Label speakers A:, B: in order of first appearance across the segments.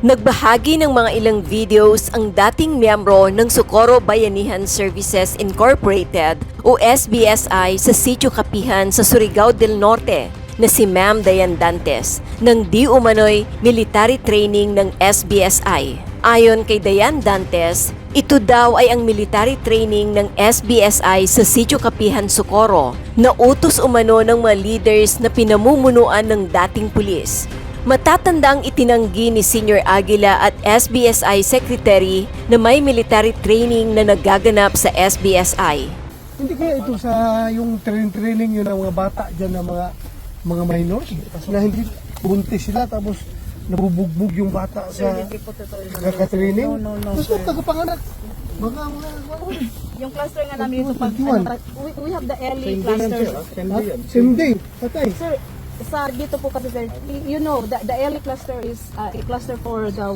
A: Nagbahagi ng mga ilang videos ang dating miyembro ng Socorro Bayanihan Services Incorporated o SBSI sa Sitio Kapihan sa Surigao del Norte na si Ma'am Dayan Dantes ng di umano'y military training ng SBSI. Ayon kay Dayan Dantes, ito daw ay ang military training ng SBSI sa Sitio Kapihan, Socorro na utos umano ng mga leaders na pinamumunuan ng dating pulis. Matatandang itinanggi ni Senior Aguila at SBSI Secretary na may military training na nagaganap sa SBSI.
B: Hindi kaya ito sa yung training yun ng mga bata dyan na mga minors na hindi buntis sila tapos nabubugbog yung bata sa kaka-training?
C: No.
B: Gusto tagapanganak.
C: Yung cluster nga namin ito, we have the early cluster.
B: Same day, patay.
C: Sir, sa dito po kasi sir, you know, the early cluster is a cluster for the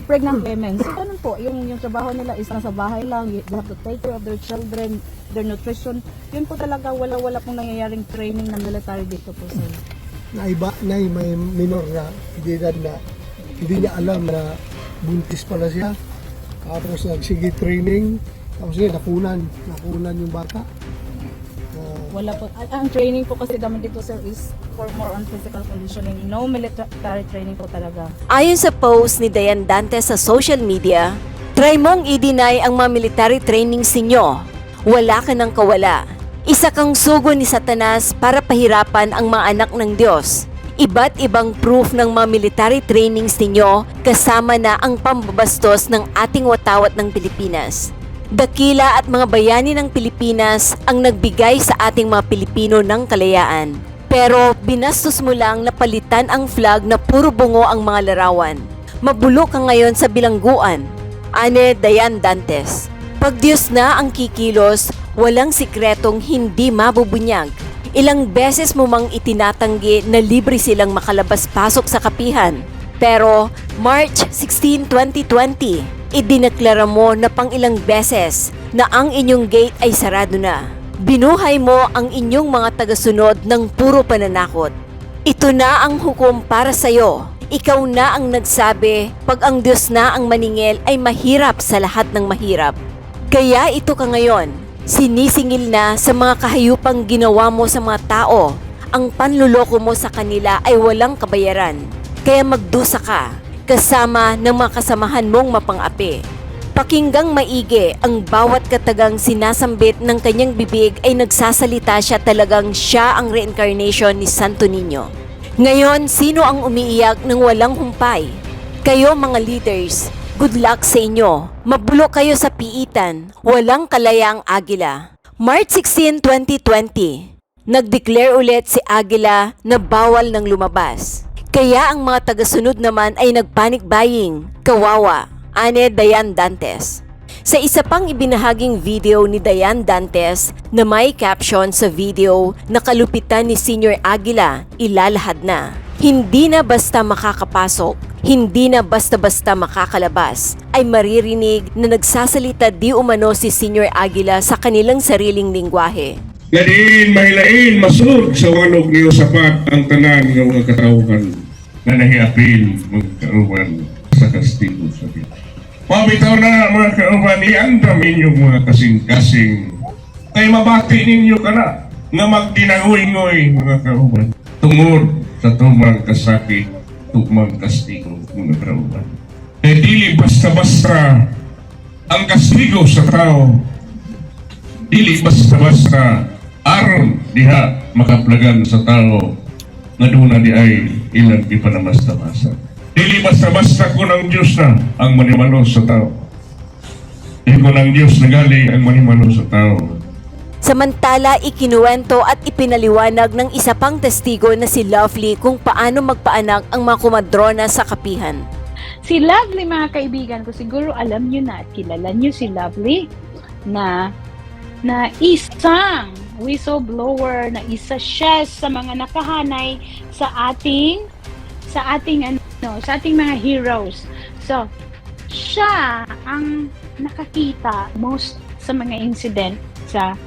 C: pregnant women. So ganun po, yung trabaho nila is nasa bahay lang, they have to take care of their children, their nutrition. Yun po talaga, wala pong nangyayaring training ng military dito po sir.
B: May minor na edad na hindi niya alam na buntis pala siya. Tapos nagsige training, tapos yun, nakunan yung bata.
C: Wala po. Ang training po kasi naman dito sir is for more on physical conditioning. No military training po talaga.
A: Ayon sa post ni Dayan Dantes sa social media, try mong i-deny ang mga military trainings ninyo. Wala ka ng kawala. Isa kang sugo ni Satanas para pahirapan ang mga anak ng Diyos. Iba't ibang proof ng mga military trainings ninyo kasama na ang pambabastos ng ating watawat ng Pilipinas. Dakila at mga bayani ng Pilipinas ang nagbigay sa ating mga Pilipino ng kalayaan. Pero binastos mo lang na palitan ang flag na puro bungo ang mga larawan. Mabulok ka ngayon sa bilangguan. Ane Dayan Dantes. Pag Diyos na ang kikilos, walang sikretong hindi mabubunyag. Ilang beses mo mang itinatanggi na libre silang makalabas-pasok sa kapihan. Pero March 16, 2020, idineklara mo na pang ilang beses na ang inyong gate ay sarado na. Binuhay mo ang inyong mga tagasunod ng puro pananakot. Ito na ang hukom para sa'yo. Ikaw na ang nagsabi, pag ang Diyos na ang maningil ay mahirap sa lahat ng mahirap. Kaya ito ka ngayon, sinisingil na sa mga kahayupang ginawa mo sa mga tao. Ang panluloko mo sa kanila ay walang kabayaran. Kaya magdusa ka, kasama ng mga kasamahan mong mapang-api. Pakinggang maigi ang bawat katagang sinasambit ng kanyang bibig ay nagsasalita siya talagang siya ang reincarnation ni Santo Niño. Ngayon, sino ang umiiyak ng walang humpay? Kayo mga leaders, good luck sa inyo. Mabulok kayo sa piitan, walang kalayaang Agila. March 16, 2020, nag-declare ulit si Agila na bawal nang lumabas. Kaya ang mga tagasunod naman ay nagpanic buying. Kawawa, ane Dayan Dantes. Sa isa pang ibinahaging video ni Dayan Dantes na may caption sa video na kalupitan ni Senior Aguila, ilalahad na. Hindi na basta makakapasok, hindi na basta-basta makakalabas, ay maririnig na nagsasalita di umano si Senior Aguila sa kanilang sariling lingwahe.
D: Gadiin, mahilain, masud sa walog niyo sapat ang tanan ng mga katawhan na nahiapil magkauban sa kastigo sa Diyos. Pabitaw na mga kauban, iandam inyong mga kasing-kasing kay mabati ninyo ka na nga magtinangoy-ngoy mga kauban tungod sa tumang kasakit, tumang kastigo mga kauban. Kaya dili basta-basta ang kastigo sa tao, dili basta-basta aron diha makaplagan sa tao nga duna di ay ilang ipanamasta-masa. Dili basta-basta ko ng Diyos na ang manimano sa tao. Dili ko ng Diyos na gali ang manimano sa tao.
A: Samantala, ikinuwento at ipinaliwanag ng isa pang testigo na si Lovely kung paano magpaanak ang mga kumadrona sa kapihan.
E: Si Lovely, mga kaibigan ko, siguro alam nyo na at kilala nyo si Lovely na isang whistleblower, na isa siya sa mga nakahanay sa ating mga heroes. So, siya ang nakakita most sa mga incident sa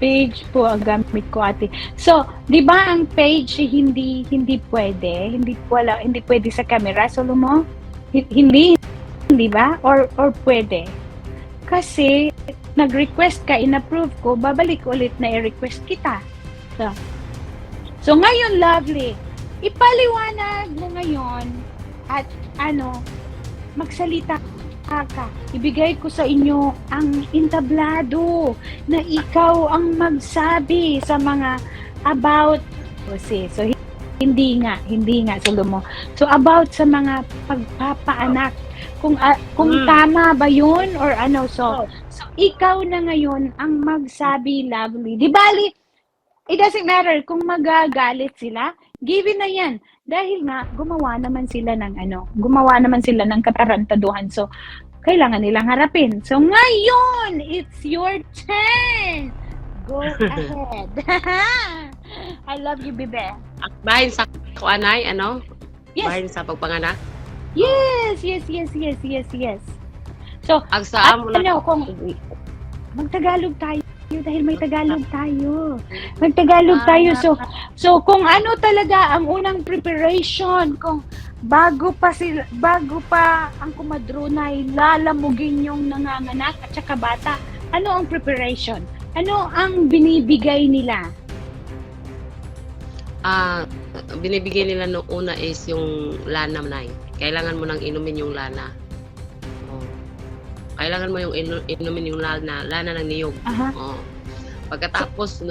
E: page po ang gamit ko, ate. So, 'di ba ang page hindi pwede sa camera, solo mo? Hindi ba? Or pwede? Kasi nag-request ka, in-approve ko, babalik ulit na i-request kita. So ngayon, Lovely, ipaliwanag mo ngayon at magsalita ka. Ibigay ko sa inyo ang entablado na ikaw ang magsabi sa mga about so hindi nga Solomon. So about sa mga pagpapaanak, kung tama ba 'yun or ano, so ikaw na ngayon ang magsabi, Lovely. Di bali, it doesn't matter kung magagalit sila, given na 'yan dahil nga gumawa naman sila ng katarantaduhan. So kailangan nilang harapin. So ngayon, it's your turn. Go ahead. I love you, Bibe.
F: Bahin sa kuanay,
E: Yes.
F: Bahin sa pagpanganak.
E: Yes. So,
F: Agsa mo na.
E: kung magtagalog tayo dahil may Tagalog tayo. Magtagalog tayo. So kung ano talaga ang unang preparation, kung bago pa ang kumadronay lalamugin yung nanganganak at saka bata, ano ang preparation? Ano ang binibigay nila?
F: Binibigay nila noong una is yung lana, Nay. Kailangan mo nang inumin yung lana. Kailangan mo yung inumin yung lana ng niyog. Pagkatapos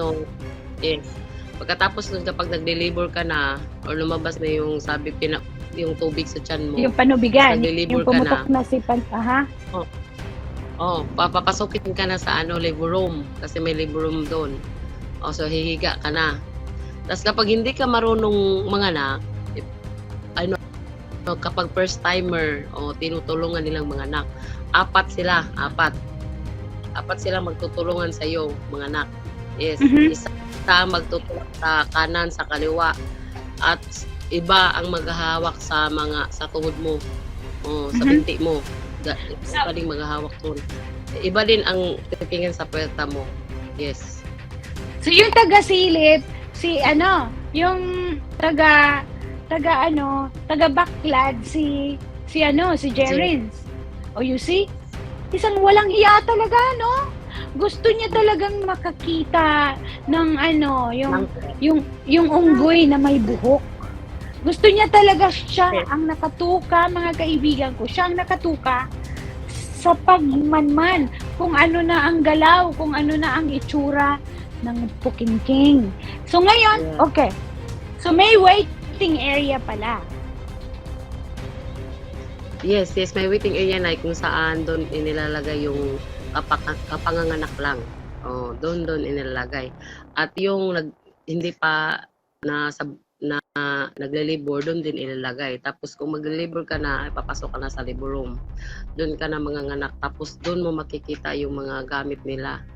F: kapag nag-deliver ka na or lumabas na yung yung tubig sa tiyan mo.
E: Yung panubigan,
F: nag-deliver
E: yung pumutok na si
F: papapasokin ka na sa labor room kasi may labor room doon. So hihiga ka na. Tapos kapag hindi ka marunong manganak, kapag first timer tinutulungan nilang manganak, apat sila magtutulungan sa iyo manganak. Yes, isa magtutulong sa kanan, sa kaliwa, at iba ang maghahawak sa tuhod mo, sa binti mo. Iba din maghahawak doon. Iba din ang titingin sa puwerta mo. Yes.
E: So yung taga-silip, yung taga baklad si Jerins. Oh, you see? Isang walang hiya talaga, no? Gusto niya talagang makakita ng yung unggoy na may buhok. Gusto niya talaga siya ang nakatuka, mga kaibigan ko. Siya ang nakatuka sa pagmanman, kung ano na ang galaw, kung ano na ang itsura ng pukingking. So ngayon, okay. So may waiting area pala.
F: Yes, may waiting area na kung saan doon inilalagay yung kapanganganak lang. Doon inilalagay. At yung hindi pa nagle-labor, doon din ilalagay. Tapos kung magle-labor ka na, ipapasok ka na sa labor room. Doon ka na manganganak. Tapos doon mo makikita yung mga gamit nila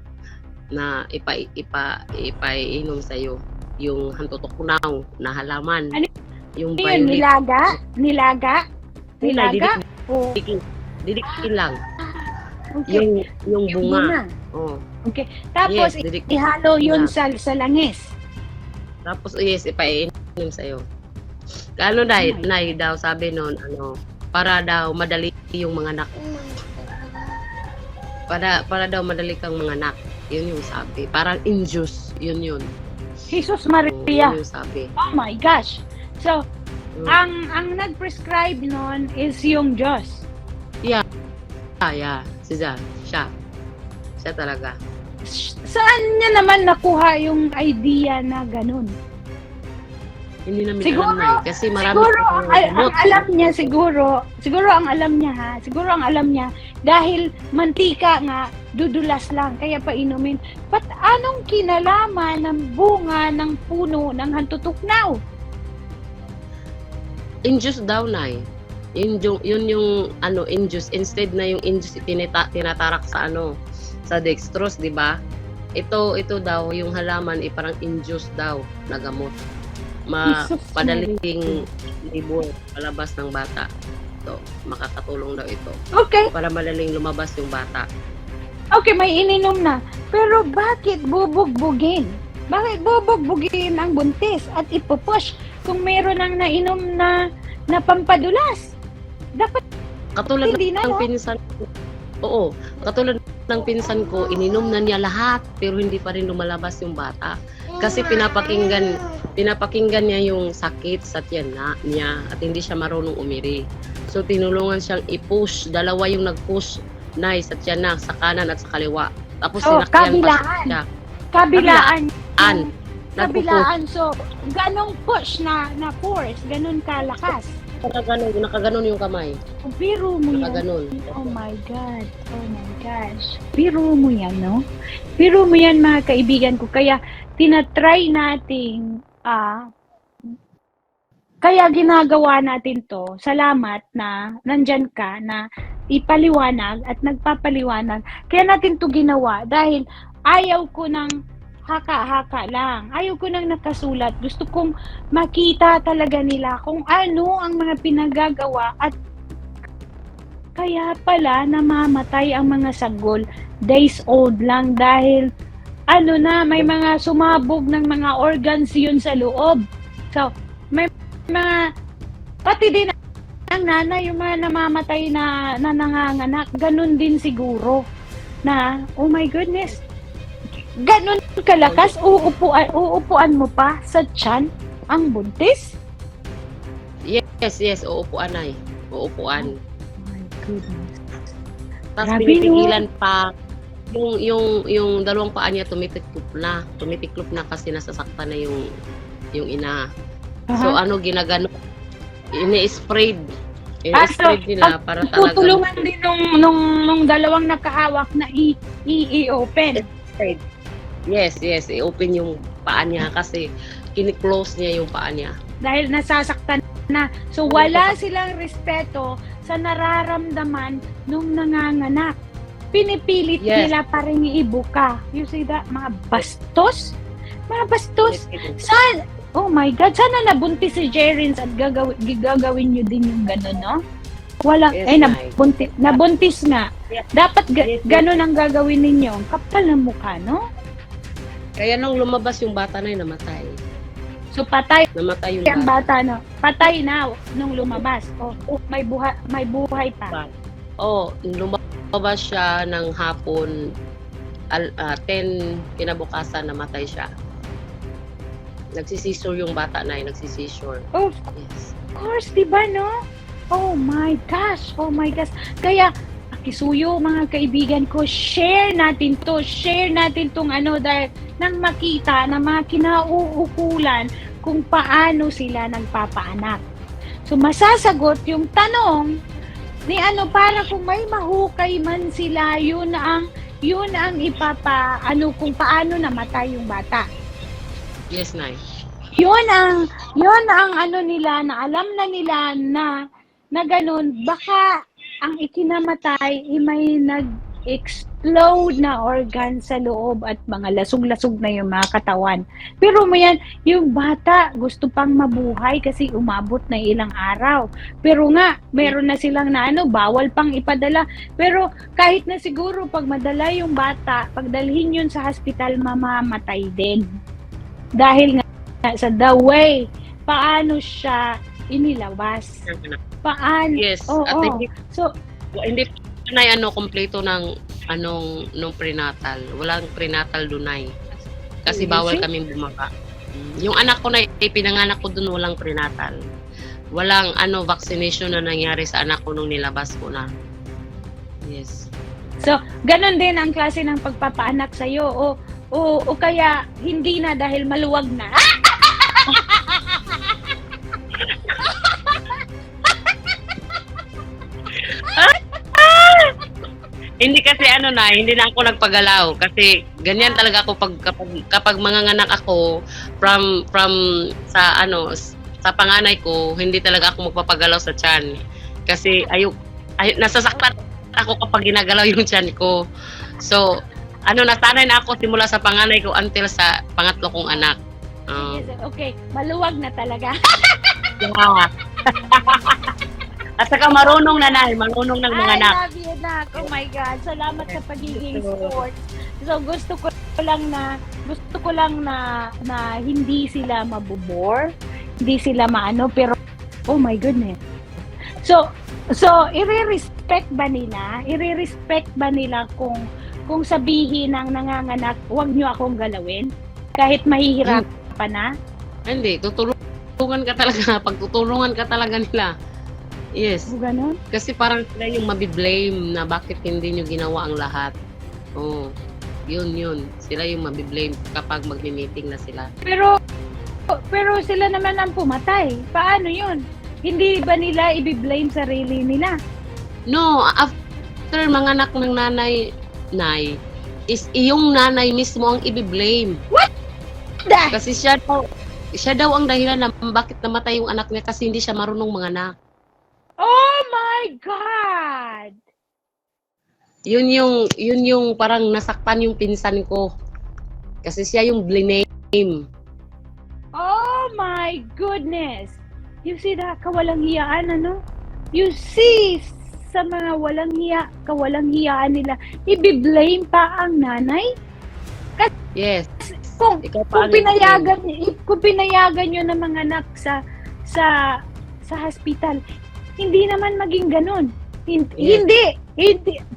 F: na ipainom sa iyo. Yung hantutukunaw na halaman.
E: Ano
F: yung
E: yun?
F: violet.
E: Nilaga?
F: Didikin lang.
E: Okay.
F: Yung bunga.
E: Okay. Tapos
F: yes,
E: ihalo yun sa langis.
F: Tapos ipainom sa iyo. Kano Nay daw sabi noon, para daw madali yung mga anak. Para daw madali kang manganak. Yun yung sabi. Parang induce. Yun.
E: Jesus Maria.
F: Yun yung sabi.
E: Oh my gosh. So, ang nag-prescribe noon is yung Diyos.
F: Yeah. Siya talaga.
E: Saan niya naman nakuha yung idea na ganun?
F: Hindi namin
E: Siguro,
F: alam na kasi marami
E: ang alam niya siguro ang alam niya dahil mantika nga dudulas lang kaya painumin. But anong kinalaman ng bunga ng puno ng hantutuknaw?
F: Induce daw, Nay. Yun yung induce, instead na yung induce tinatarak sa sa dextrose, di ba? Ito daw yung halaman parang induce daw na gamot. Padaling libur palabas ng bata. So, makakatulong daw ito.
E: Okay.
F: Para madaling lumabas yung bata.
E: Okay, may ininom na. Pero bakit bubugbugin? Bakit bubugbugin ang buntis at ipupush kung meron nang nainom na pampadulas? Dapat
F: Katulad
E: hindi na,
F: ng
E: no?
F: pinsan ko. Oo, katulad ng pinsan ko, ininom na niya lahat pero hindi pa rin lumalabas yung bata. Kasi pinapakinggan niya yung sakit sa tiyan niya at hindi siya marunong umiri. So tinulungan siyang i-push, dalawa yung nag-push na sa tiyan na, sa kanan at sa kaliwa. Tapos
E: Oh,
F: sinakyan pa
E: kabilaan.
F: siya.
E: Kabilaan.
F: Nagpupush.
E: Kabilaan. So, ganong push na force, ganon kalakas.
F: Nakaganon yung kamay.
E: Biro mo yan.
F: Nakaganon.
E: Oh my God. Oh my gosh. Biro mo yan, no? Biro mo yan, mga kaibigan ko. Kaya, tinatry nating, kaya ginagawa natin to. Salamat na nandyan ka, na ipaliwanag at nagpapaliwanag. Kaya natin to ginawa dahil ayaw ko ng haka-haka lang. Ayaw ko nang nakasulat. Gusto kong makita talaga nila kung ano ang mga pinagagawa at kaya pala namamatay ang mga sanggol days old lang dahil ano na, may mga sumabog ng mga organs yun sa loob. So, may mga pati din ang nanay, yung mga namamatay na nanganganak, ganun din siguro na, oh my goodness, ganun kalakas, uupuan mo pa sa tiyan ang buntis?
F: Yes, uupuan ay. Uupuan.
E: Oh my goodness.
F: Tapos
E: Grabe,
F: pinipigilan pa yung dalawang paa niya tumitiklop na kasi nasasaktan na yung ina. So ano ginagano, ini-sprayed nila para talaga
E: tutulungan din nung dalawang nakahawak na i-open.
F: Yes, i-open yung paa niya kasi kini-close niya yung paa niya.
E: Dahil nasasaktan na. So, wala silang respeto sa nararamdaman nung nanganganak. Pinipilit nila pa rin iibuka. You see that? Mga bastos? Mga bastos? Saan? Oh my God, sana nabuntis si Jerins at gagawin nyo din yung gano'n, no? Wala, nabuntis nga. Dapat gano'n ang gagawin ninyo. Ang kapal ng mukha, no?
F: Kaya nung lumabas yung bata na yun, namatay.
E: So, patay
F: Namatay yung
E: ang
F: bata.
E: bata, no? Patay na nung lumabas. Oh, may buhay pa.
F: Lumabas siya ng hapon, 10 kinabukasan, namatay siya. Nagsisisure yung bata na yun, nagsisisure.
E: Of
F: Yes.
E: course, di ba, no? Oh my gosh. Kaya, Kisuyo, mga kaibigan ko, share natin tong dahil nang makita na mga kinauukulan kung paano sila nagpapaanak. So, masasagot yung tanong ni para kung may mahukay man sila, yun ang kung paano namatay yung bata.
F: Yes, Nay.
E: Yun ang nila, na alam na nila na ganun, baka ang ikinamatay may nag-explode na organ sa loob at mga lasog-lasog na yung mga katawan. Pero yung bata gusto pang mabuhay kasi umabot na ilang araw. Pero nga, meron na silang bawal pang ipadala. Pero kahit na siguro pag madala yung bata, pagdalhin yun sa hospital, mamamatay din. Dahil nga sa the way, paano siya inilabas. Paano?
F: Yes.
E: Oo.
F: At
E: So,
F: hindi na kompleto ng nung prenatal. Walang prenatal dunay. Kasi bawal kaming bumaba. Yung anak ko na pinanganak ko dun, walang prenatal. Walang vaccination na nangyari sa anak ko nung nilabas ko na. Yes.
E: so ganun din ang klase ng pagpapaanak sa iyo o kaya hindi na dahil maluwag na.
F: Hindi kasi hindi na ako nagpagalaw kasi ganyan talaga ako kapag manganganak ako from sa sa panganay ko, hindi talaga ako magpapagalaw sa tiyan kasi nasasaktan ako kapag ginagalaw yung tiyan ko. So nasanay na ako simula sa panganay ko until sa pangatlo kong anak.
E: Okay, maluwag na talaga.
F: Yeah. At saka marunong ng mga anak.
E: I love you, Nak. Oh my God. Salamat sa pagiging sport. So, gusto ko lang na hindi sila mabubore, hindi sila pero oh my goodness. So i-respect ba nila? I-respect ba nila kung sabihin ng nanganganak, huwag niyo akong galawin kahit mahihirapan na?
F: Hindi, tutulungan ka talaga. Pagtutulungan ka talaga nila. Yes.
E: O ganun?
F: Kasi parang sila yung mabiblame na bakit hindi nyo ginawa ang lahat. Oo. Yun. Sila yung mabiblame kapag magmi-meeting na sila.
E: Pero sila naman ang pumatay. Paano yun? Hindi ba nila i-blame sarili nila?
F: No, after mga anak ng nanay, is yung nanay mismo ang i-blame.
E: Dah!
F: Kasi siya daw ang dahilan na bakit namatay yung anak niya kasi hindi siya marunong manganak.
E: Oh my God!
F: Yun yung parang nasaktan yung pinsan ko. Kasi siya yung blame.
E: Oh my goodness! You see that? Kawalang hiyaan, ano? You see, sa mga kawalang hiyaan nila, i-blame pa ang nanay?
F: Yes.
E: Kung
F: Ikaw pa
E: kung pinayagan nyo ng mga anak sa hospital, hindi naman maging ganun. Hindi,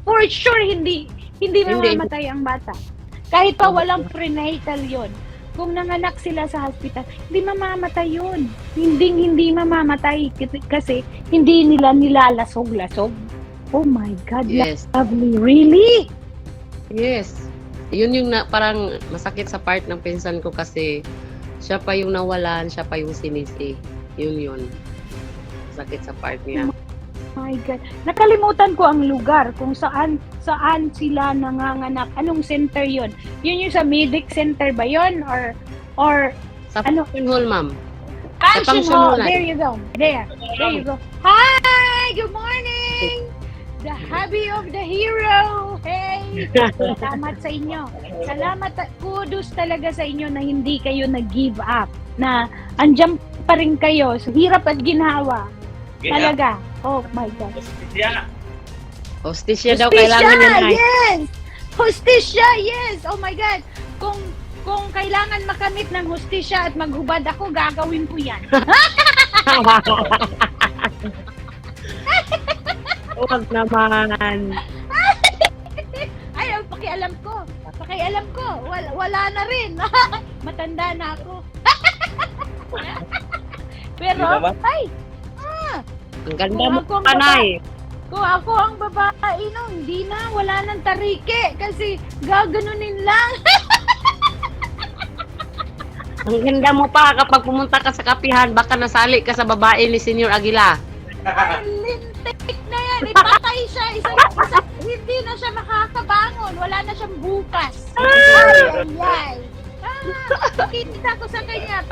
E: for sure, hindi mamamatay ang bata. Kahit pa walang prenatal yon. Kung nanganak sila sa hospital, hindi mamamatay yun. Hindi mamamatay kasi hindi nila nilalasog-lasog. Oh my God,
F: Yes.
E: lovely. Really?
F: Yes. Yun yung parang masakit sa part ng pinsan ko kasi siya pa yung nawalan, siya pa yung sinisi. Yun. Sakit sa part niya.
E: My God. Nakalimutan ko ang lugar kung saan sila nanganganak. Anong center yon? Yun yung sa medic center ba yon? Or
F: Sa
E: ano?
F: function hall, ma'am.
E: Function
F: function
E: hall.
F: hall.
E: There you go. There you go. Hi! Good morning! The hubby of the hero! Hey! Salamat sa inyo. Salamat. Kudos talaga sa inyo na hindi kayo nag-give up. Na andyan pa rin kayo. So, hirap at ginawa. Talaga. Oh my God.
F: Hostisya daw kailangan niya na.
E: Yes! Hostisya, yes! Oh my God! Kung kailangan makamit ng hostisya at maghubad ako, gagawin ko yan.
F: Huwag naman.
E: Ay, ang pakialam ko. Wala na rin. Matanda na ako. Pero, ay,
F: Ang ganda mo
E: Kung ako ang
F: panay.
E: kung ako ang babae, no, hindi na, wala nang tarike kasi gaganunin lang.
F: Ang ganda mo pa kapag pumunta ka sa kapihan, baka nasali ka sa babae ni Senyor Aguila.
E: Ay, lintik na yan. Ipatay siya. Hindi na siya makakabangon. Wala na siyang bukas. Ay. Nakikita ko sa kanya.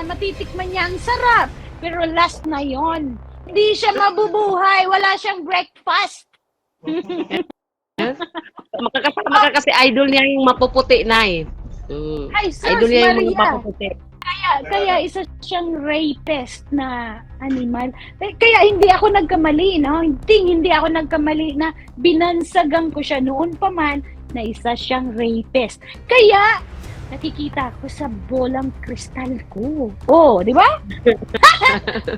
E: Matitikman niya ang sarap. Pero last na yon. Hindi siya mabubuhay. Wala siyang breakfast.
F: Makakasama ka kasi idol niya yung mapuputi na eh.
E: Ay, sus,
F: Idol niya yung mga
E: Maria.
F: mapuputi.
E: Kaya isa siyang rapist na animal. Kaya hindi ako nagkamali, no? Hindi ako nagkamali na binansagan ko siya noon pa man na isa siyang rapist. Kaya nakikita ko sa bolang kristal ko. Oh, di ba?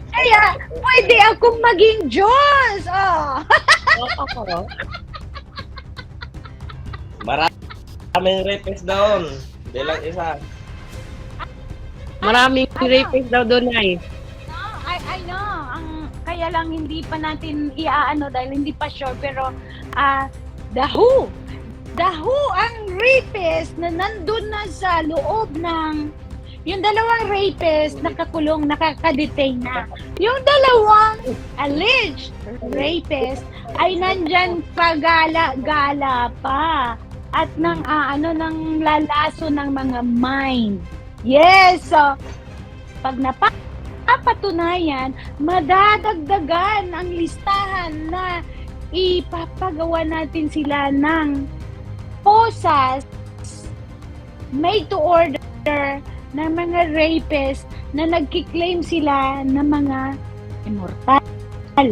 E: Kaya pwede akong maging Diyos. Oh.
G: Maraming rapist doon. Hindi lang isa.
F: Maraming rapist daw doon ay.
E: No, I know. Kaya lang hindi pa natin iaano dahil hindi pa sure. Pero, the WHO ang rapist na nandun na sa loob ng yung dalawang rapist nakakulong, nakaka-detain na. Yung dalawang alleged rapist ay nandyan pagala-gala pa at ng ng lalaso ng mga mind. Yes! So, pag napapatunayan, madadagdagan ang listahan na ipapagawa natin sila ng posas made to order ng mga rapists na nagkiklaim sila ng mga immortal.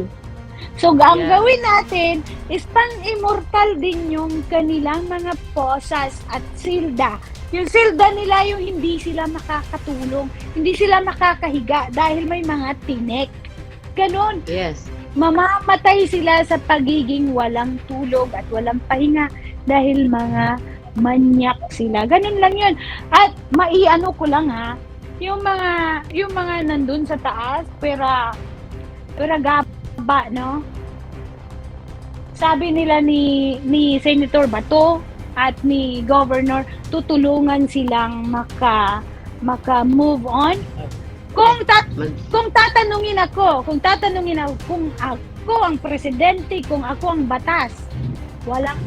E: So, ang gawin natin is pang-immortal din yung kanilang mga posas at silda. Yung silda nila yung hindi sila makakatulong, hindi sila makakahiga dahil may mga tinik. ganon.
F: Yes.
E: Mamamatay sila sa pagiging walang tulog at walang pahinga dahil mga manyak sila. Ganun lang yun. At maiano ko lang ha, yung mga nandun sa taas, pera gaba, no? Sabi nila ni Senator Bato at ni Governor, tutulungan silang maka-move on. Kung tatanungin ako kung ako ang presidente, kung ako ang batas, walang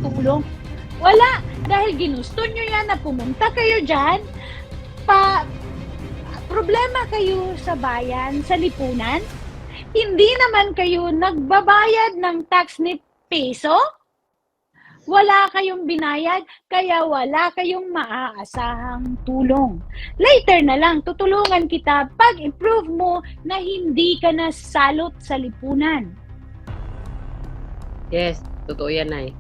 E: tulong. Wala. Dahil ginusto nyo yan na pumunta kayo dyan, problema kayo sa bayan, sa lipunan, hindi naman kayo nagbabayad ng tax ni peso, wala kayong binayad, kaya wala kayong maaasahang tulong. Later na lang, tutulungan kita pag-improve mo na hindi ka na salot sa lipunan.
F: Yes, totoo yan, Nay.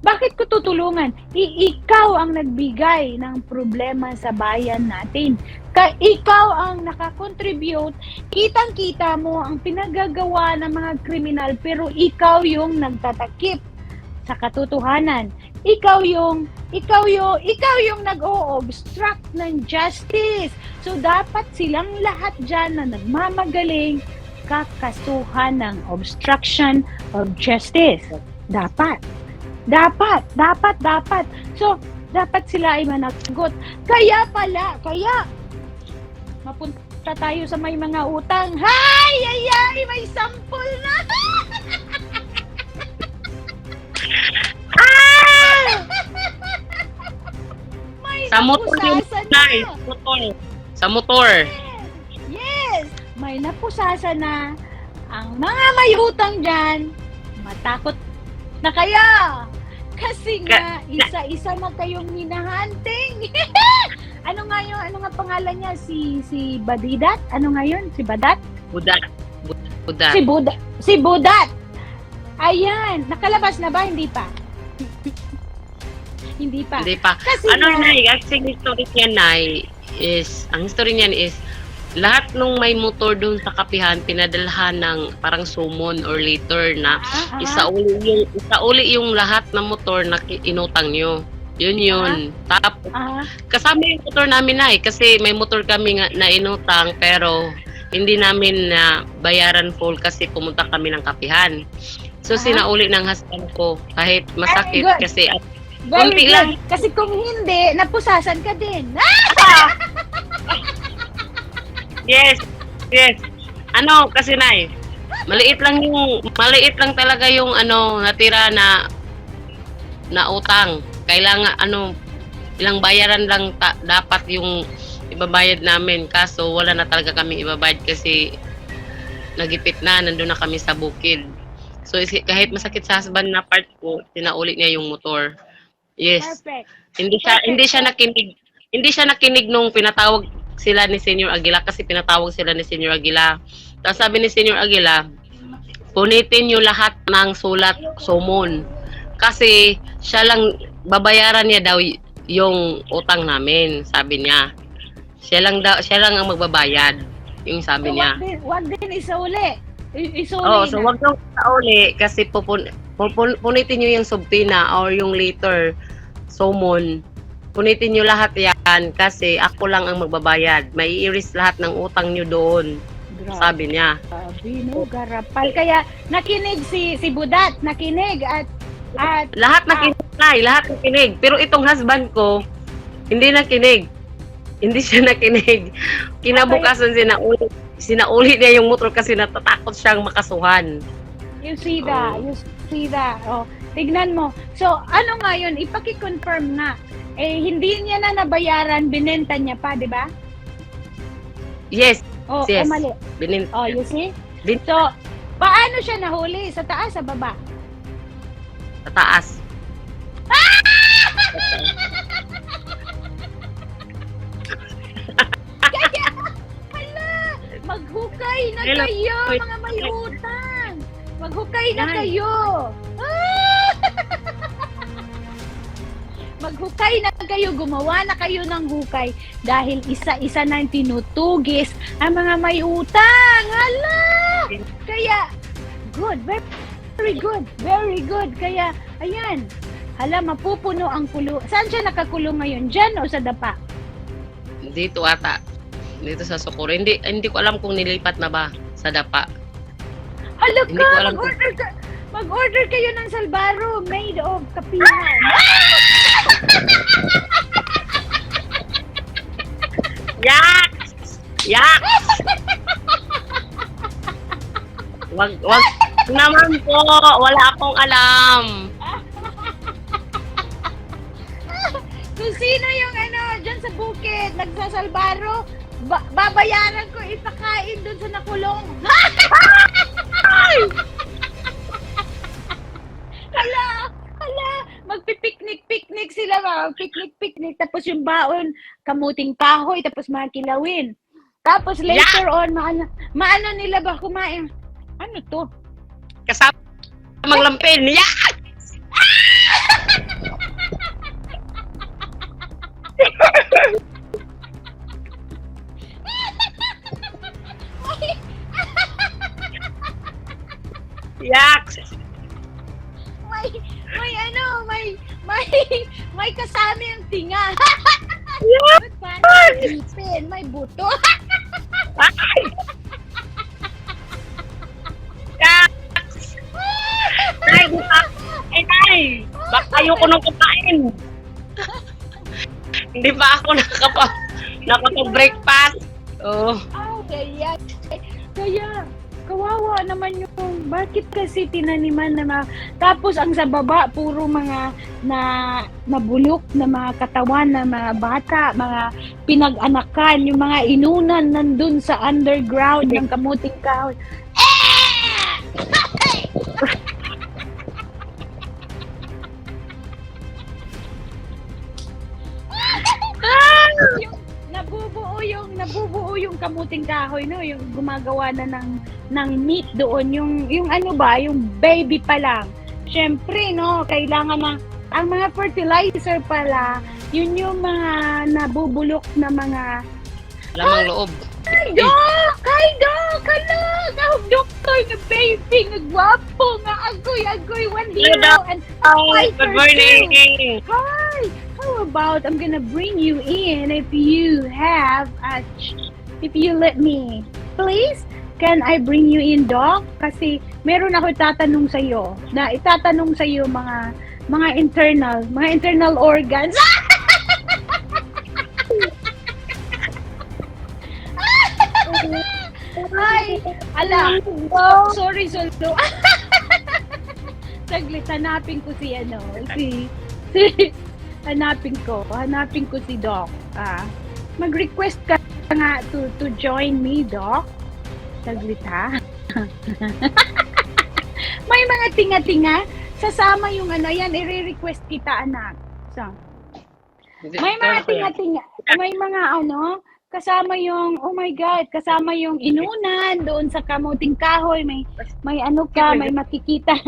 E: Bakit ko tutulungan? Ikaw ang nagbigay ng problema sa bayan natin. Ikaw ang nakakontribute. Kitang-kita mo ang pinagagawa ng mga kriminal, pero ikaw yung nagtatakip sa katotohanan. Ikaw yung nag-o-obstruct ng justice. So dapat silang lahat dyan na nagmamagaling kakasuhan ng obstruction of justice. Dapat. So, dapat sila ay managot. Kaya mapunta tayo sa may mga utang. Hay! May sampol na! May
F: Sa motor yung
E: napusasan
F: Nay.
E: na.
F: Sa motor.
E: Yes! May napusasan na. Ang mga may utang dyan, matakot na kaya. Kasi nga, isa-isa na kayong hinahunting. ano nga pangalan niya? Si Badidat? Ano nga yun? Si Badat?
F: Budat.
E: Si Budat. Ayan. Nakalabas na ba? Hindi pa. Hindi pa. Kasi
F: Nay, actually, ang history niyan is, lahat nung may motor dun sa kapihan, pinadalhan ng parang summon or later na isauli yung lahat ng motor na inutang nyo. Yun. Tapos, kasama yung motor namin, Nay, kasi may motor kami nga na inutang, pero hindi namin na bayaran full kasi pumunta kami ng kapihan. So, sinauli ng husband ko, kahit masakit kasi
E: very
F: konti
E: good.
F: lang.
E: Kasi kung hindi, napusasan ka din.
F: Yes. Kasi Nay, maliit lang talaga yung natira na utang. Kailangan ilang bayaran lang dapat yung ibabayad namin. Kaso wala na talaga kami ibabayad kasi nagipit na, nandun na kami sa bukid. So kahit masakit sa husband na part ko, tinaulit niya yung motor. Yes.
E: Perfect.
F: Hindi siya nakinig nung pinatawag sila ni Senior Aguila kasi pinatawag sila ni Senior Aguila. Tapos sabi ni Senior Aguila, punitin nyo lahat ng sulat summon. Kasi siya lang, babayaran niya daw yung utang namin, sabi niya. Siya lang ang magbabayad, yung sabi niya.
E: Wag din isauli.
F: So wag nang isauli kasi punitin nyo yung subpina or yung later summon. Punitin nyo lahat yan kasi ako lang ang magbabayad. May i-erase lahat ng utang nyo doon. Sabi niya.
E: Garapal. Kaya nakinig si Budat. Nakinig at
F: lahat nakinig. Pero itong husband ko, hindi nakinig. Hindi siya nakinig. Kinabukasan sinauli niya yung motor kasi natatakot siyang makasuhan.
E: You see that. Oh, tignan mo. So, ano nga yun? Ipaki-confirm nga. Hindi niya na nabayaran, binenta niya pa, di ba?
F: Yes.
E: Yes. Mali.
F: Binenta.
E: You see? So, paano siya nahuli? Sa taas, sa baba?
F: Sa taas.
E: Maghukay na kayo, mga may utang! Maghukay na kayo! Maghukay na kayo, gumawa na kayo ng hukay dahil isa-isa nang tinutugis ang mga may utang. Hala! good. Very good. Very good. Kaya, ayan. Hala, mapupuno ang kulong. Saan siya nakakulong ngayon? Diyan o sa dapa?
F: Dito ata. Dito sa Socorro. Hindi ko alam kung nilipat na ba sa dapa.
E: Hala
F: Hindi ko
E: ka,
F: alam
E: mag-order kayo ng Salbaro made of kapihan.
F: Yak! Yak! Wag naman po. Wala akong alam.
E: Kung sino yung dyan sa bukid, nagsasalbaro, babayaran ko ipakain dun sa nakulong. Hala, magpipiknik-piknik sila, magpiknik-piknik, tapos yung baon, kamuting kahoy, tapos mga kilawin. Tapos later on, maano nila ba kumain? Ano to?
F: Kasama maglampin. Yak! Yak!
E: May kasama yung tinga.
F: Yak!
E: Parang ipin, may buto.
F: Yak! Ay! Baka ayoko nang kumain. Hindi ba ako nakapag-breakfast? Oh.
E: Kaya, kawawa naman yung, bakit kasi tinaniman na tapos ang sa baba, puro mga nabulok na mga katawan na mga bata, mga pinag-anakan, yung mga inunan nandun sa underground ng kamuting kahoy. Yung nabubuo yung kamuting kahoy, no, yung gumagawa na ng meat doon, yung ano ba, yung baby pa lang. Syempre, no, kailangan na ang mga fertilizer pala, yun yung mga nabubulok na mga
F: Lamang loob.
E: Ay, Doc! Hala! Ang doktor na baby, nagwapo nga, agoy, one hero, and
F: Good morning.
E: Hi! How about I'm gonna bring you in if you let me. Please, can I bring you in, Doc? Kasi meron ako itatanong sa iyo mga internal organs. Ay, ala. Sorry, Solo. Saglit, hanapin ko si hanapin ko si Doc. Mag-request ka nga to join me, Doc. Saglit, ha? May mga tinga-tinga. Sasama yung yan, i-request kita, anak. So, may mga tinga-tinga. May mga kasama yung, oh my God, kasama yung inunan doon sa kamuting kahoy. May may makikita.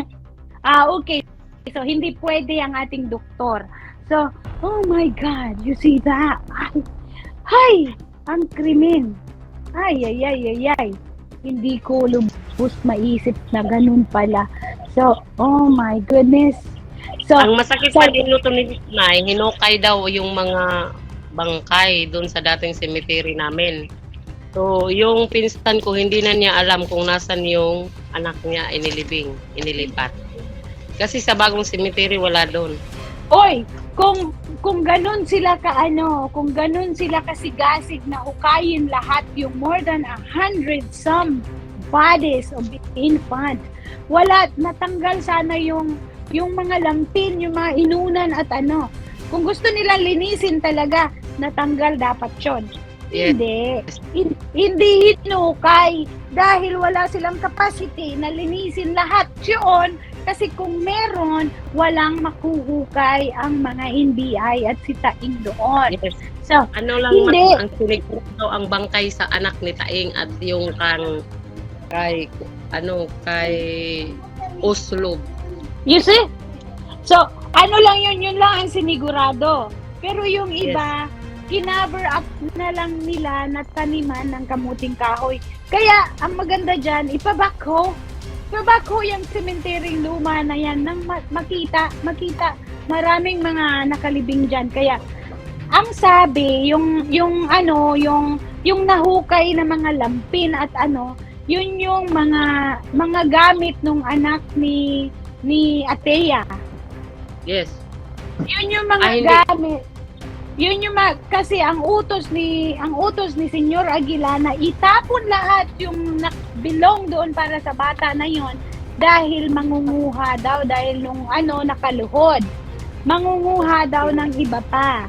E: Okay. So, hindi pwede ang ating doktor. So, oh my God, you see that? Ay, ang krimen. Ay. Hindi ko lubos maisip na ganun pala. So, oh my goodness. So,
F: Ang masakit pa din luto ni Nay, hinukay daw yung mga bangkay doon sa dating cemetery namin. So, yung pinsan ko, hindi na niya alam kung nasan yung anak niya inilipat. Kasi sa bagong cemetery, wala doon.
E: Oy, kung ganun sila kung ganun sila kasigasig na hukayin lahat yung more than 100 some bodies of the infant, wala, natanggal sana yung mga lampin, yung mga inunan at kung gusto nilang linisin talaga, natanggal dapat yun.
F: Yes.
E: Hindi hinukay dahil wala silang capacity na linisin lahat yun. Kasi kung meron, walang makuhukay ang mga NBI at si Taing doon.
F: Yes.
E: So,
F: Ano lang
E: hindi.
F: ang siniguro daw ang bangkay sa anak ni Taing at yung kay Oslo.
E: You see? So, yun lang ang sinigurado. Pero yung iba, kinaver up na lang nila na taniman ng kamuting kahoy. Kaya, ang maganda dyan, ipabakho. Trabaho yung cemetery luma na yan nang makita maraming mga nakalibing dyan. Kaya ang sabi, yung nahukay na mga lampin at yun yung mga gamit nung anak ni Atea.
F: Yes.
E: Yun yung mga
F: Hindi.
E: gamit. Yun yung kasi ang utos ni Senyor Aguila na itapon lahat yung belong doon para sa bata na yon dahil mangunguha daw dahil nung nakaluhod. Mangunguha daw ng iba pa.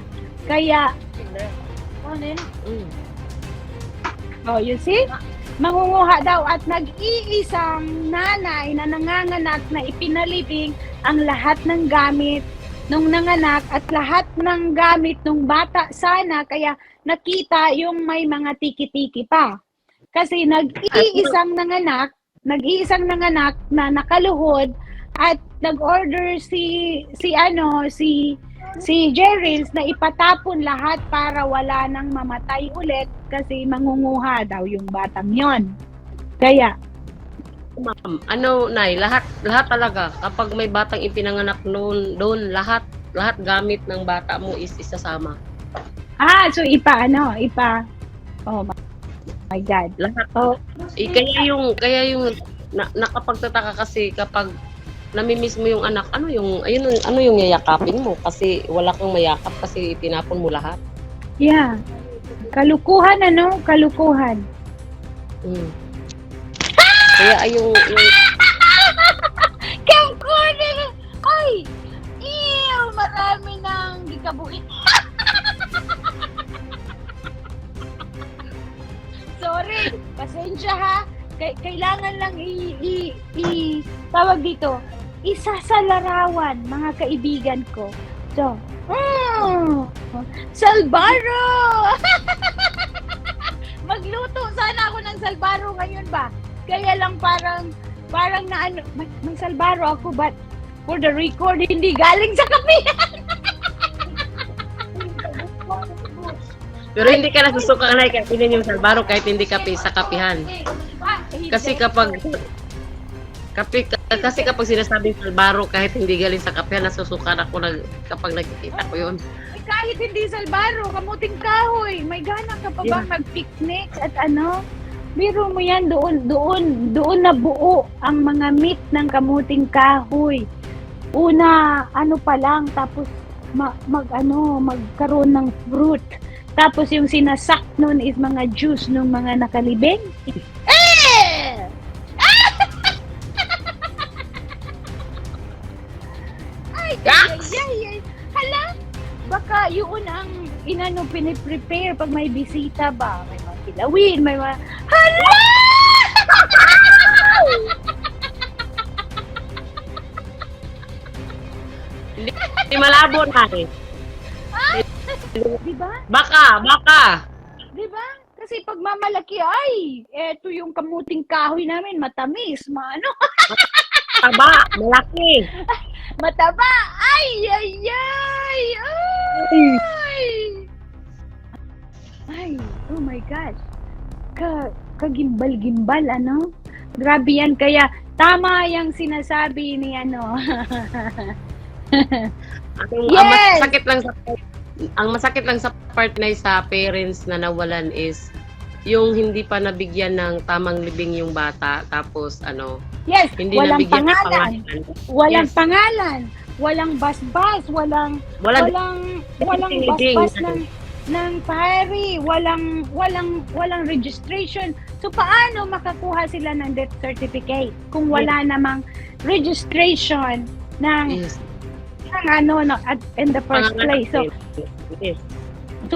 E: Kaya Oh, you see? Mangunguha daw at nag-iisang nanay na nanganganak na ipinalibing ang lahat ng gamit nung nanganak at lahat ng gamit nung bata sana, kaya nakita yung may mga tiki-tiki pa. Kasi nag-iisang nanganak na nakaluhod at nag-order si Jerrils na ipatapon lahat para wala nang mamatay ulit kasi mangunguha daw yung batang yon. Kaya
F: Ma'am, Nay, lahat talaga kapag may batang ipinanganak doon lahat gamit ng bata mo is isasama.
E: so oh my God.
F: Lahat.
E: Oh,
F: Kaya yung nakapagtataka kasi kapag namimiss mo yung anak, ano yung yayakapin mo kasi wala kang mayakap kasi tinapon mo lahat.
E: yeah. Kalukuhan kalukuhan.
F: Kaya yung
E: Kalukuhan! Ay! Ew! Marami nang gikabuhin. Sorry, pasensya ha. Kailangan lang tawag dito, isa sa larawan, mga kaibigan ko. So, Salbaro! Magluto sana ako ng salbaro ngayon ba? Kaya lang parang na may salbaro ako, but for the record, hindi galing sa kapihan.
F: pero hindi ka nasusuka na kainin yung salbaro kahit hindi ka sa kapihan. Kasi kapag sinasabing salbaro kahit hindi galing sa kapihan, nasusukan ako kapag nakikita ko yun.
E: Kahit hindi salbaro, kamuting kahoy, may gana ka pa bang mag-picnic at biro mo yan, doon nabuo ang mga meat ng kamuting kahoy. Una, pa lang, tapos magkaroon ng fruit. Tapos yung sinasak nun is mga juice ng mga nakalibing. Ay! Hala! Baka yun ang piniprepare pag may bisita ba? May mga kilawin, may mga... Hala!
F: Hindi malabo na eh.
E: Diba?
F: Baka.
E: Diba? Kasi pag mamalaki, eto yung kamuting kahoy namin, matamis,
F: Taba, malaki.
E: mataba, ay! Oh my gosh. Kagimbal-gimbal, Grabe yan, kaya tama yung sinasabi ni Yes!
F: Ang masakit lang sa part na sa parents na nawalan is yung hindi pa nabigyan ng tamang libing yung bata, tapos
E: Yes,
F: hindi
E: walang
F: nabigyan ng
E: pangalan. Walang pangalan, walang basbas, walang basbas ng pari, walang registration. So paano makakuha sila ng death certificate kung wala namang registration ng
F: Yes.
E: in the first place. So
F: Yes.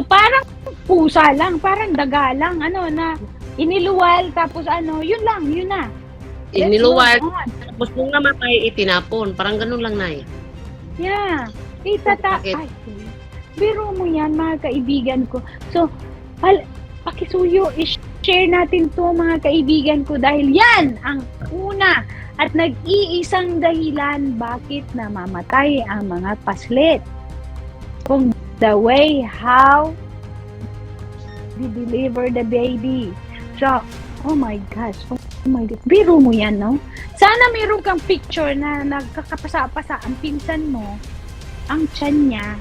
E: parang pusa lang, parang daga lang, na iniluwal, tapos yun na.
F: Iniluwal,
E: Let's move on.
F: tapos nung namatay, itinapon. Parang ganun lang, Nay.
E: Yeah.
F: Bakit?
E: Ay, biro mo yan, mga kaibigan ko. So, pakisuyo, i-share natin to, mga kaibigan ko, dahil yan ang una at nag-iisang dahilan bakit namamatay ang mga paslit. Kung the way how they deliver the baby. So, oh my gosh. my God. Biro mo yan, no? Sana meron kang picture na nagkakapasa-pasa ang pinsan mo, ang tiyan niya.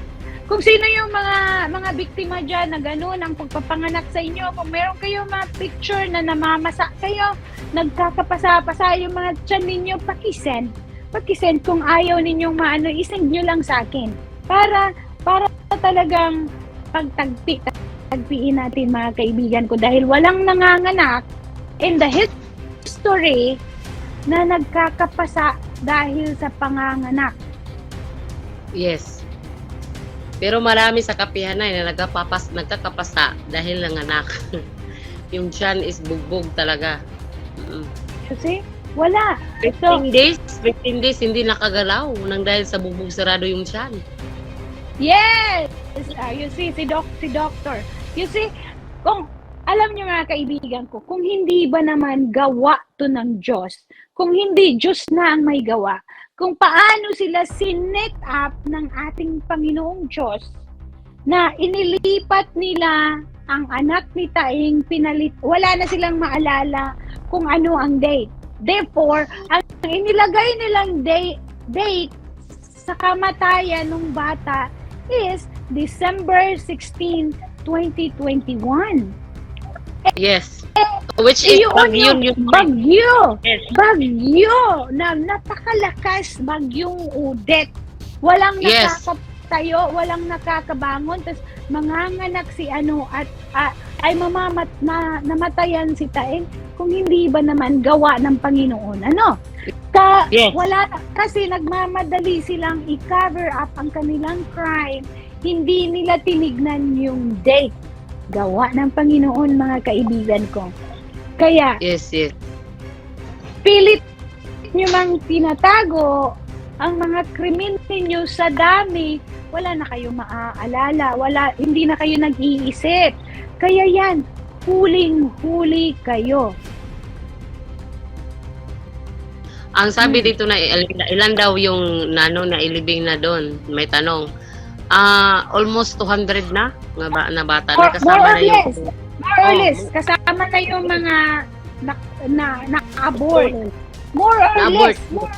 E: Kung sino yung mga biktima dyan na gano'n ang pagpapanganak sa inyo, kung meron kayong mga picture na namamasa kayo, nagkakapasa-pasa yung mga tiyan ninyo, pakisend kung ayaw ninyong maano, isend nyo lang sa akin. Para talagang tagpiin natin mga kaibigan ko dahil walang nanganganak in the history na nagkakapasa dahil sa panganganak.
F: Yes. Pero marami sa kapihanay na nagkakapasa dahil nanganak. Yung tiyan is bugbog talaga.
E: Kasi wala.
F: 15 days hindi nakagalaw nang dahil sa bugbog sarado yung tiyan.
E: Yes! You see, si Doctor. You see, kung alam niyo mga kaibigan ko, kung hindi ba naman gawa to ng Diyos, kung hindi Diyos na ang may gawa, kung paano sila sinet up ng ating Panginoong Diyos na inilipat nila ang anak ni Taing, wala na silang maalala kung ano ang date. Therefore, ang inilagay nilang date sa kamatayan ng bata is December 16, 2021.
F: Yes. Which is
E: bagyo.
F: Yes.
E: Bagyo na napakalakas, bagyong Udet. Walang
F: Yes.
E: nakakatayo, walang nakakabangon, tapos manganganak si ay namatayan si Taeng kung hindi ba naman gawa ng Panginoon.
F: Yes.
E: Wala kasi nagmamadali silang i-cover up ang kanilang crime. Hindi nila tinignan yung date. Gawa ng Panginoon, mga kaibigan ko. Kaya,
F: Yes.
E: pilit nyo mang tinatago ang mga krimen ninyo sa dami, wala na kayong maaalala, hindi na kayo nag-iisip. Kaya yan, huling-huli kayo.
F: Ang sabi dito na ilan daw yung na ilibing na doon. May tanong. Almost 200 na na bata na kasama na yung
E: More or less, kasama na yung mga na-abort. More or less. More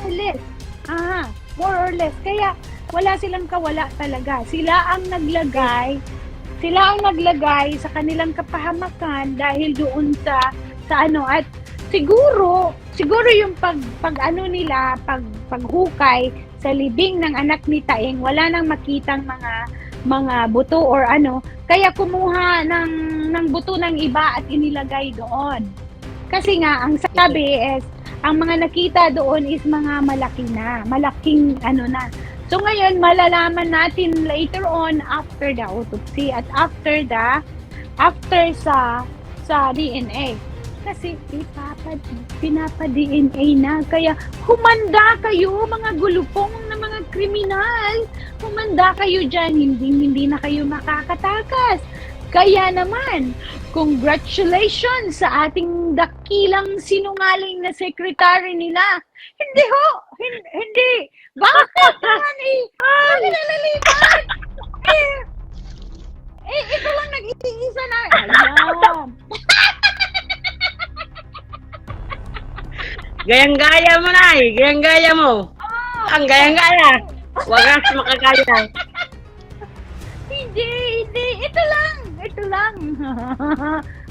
E: or less. Kaya wala silang kawala talaga. Sila ang naglagay sa kanilang kapahamakan dahil doon sa at siguro yung paghukay sa libing ng anak ni Taeng, wala nang makitang mga buto or kaya kumuha ng buto ng iba at inilagay doon. Kasi nga, ang sabi is, ang mga nakita doon is mga malaking na. So ngayon, malalaman natin later on after the autopsy at after sa DNA. Kasi pinapa-DNA na. Kaya humanda kayo, mga gulupong na mga kriminal. Humanda kayo dyan, hindi na kayo makakatakas. Kaya naman, congratulations sa ating dakilang sinungaling na secretary nila. Hindi. Bakit naman nalalilipan? Ito lang nag-iisa na. Alam.
F: Gayang-gaya mo na Gayang-gaya mo. Ang gayang-gaya. Wagas makagaya.
E: Hindi. Ito lang.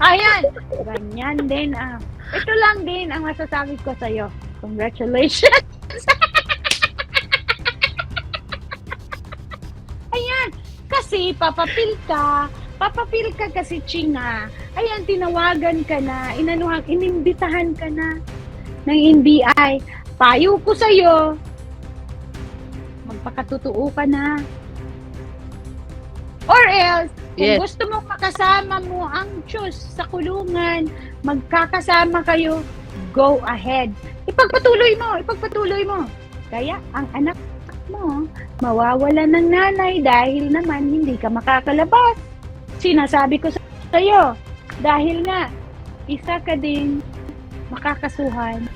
E: Ayan. Ganyan din. Ito lang din ang masasabi ko sa'yo. Congratulations. Ayan. Kasi papapil ka kasi Chinga. Ayan, tinawagan ka na. Inimbitahan ka na ng NBI. Payo ko sa'yo. Magpakatotoo ka na. Or else, kung gusto mong makasama mo ang Diyos sa kulungan, magkakasama kayo, go ahead. Ipagpatuloy mo. Kaya, ang anak mo, mawawala ng nanay dahil naman hindi ka makakalabas. Sinasabi ko sa'yo, dahil nga, isa ka din makakasuhan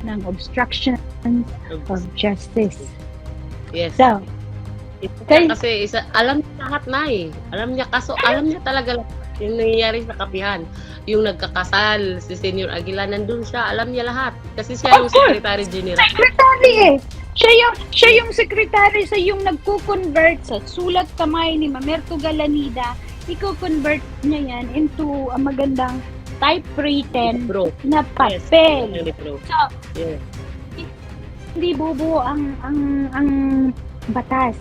E: ng obstruction of justice.
F: Yes.
E: So,
F: Kasi alam niya lahat na Alam niya talaga. Yung nangyayari sa kapihan. Yung nagkakasal, si Senior Aguila, nandun siya. Alam niya lahat. Kasi siya yung
E: Of course.
F: Secretary General.
E: Secretary eh. Siya yung secretary sa yung nagko-convert sa sulat kamay ni Mamerto Galanida. Iko-convert niya yan into a magandang typewritten
F: Bro.
E: na papel.
F: Yes. Bro.
E: So,
F: Yes.
E: hindi bubuo ang batas.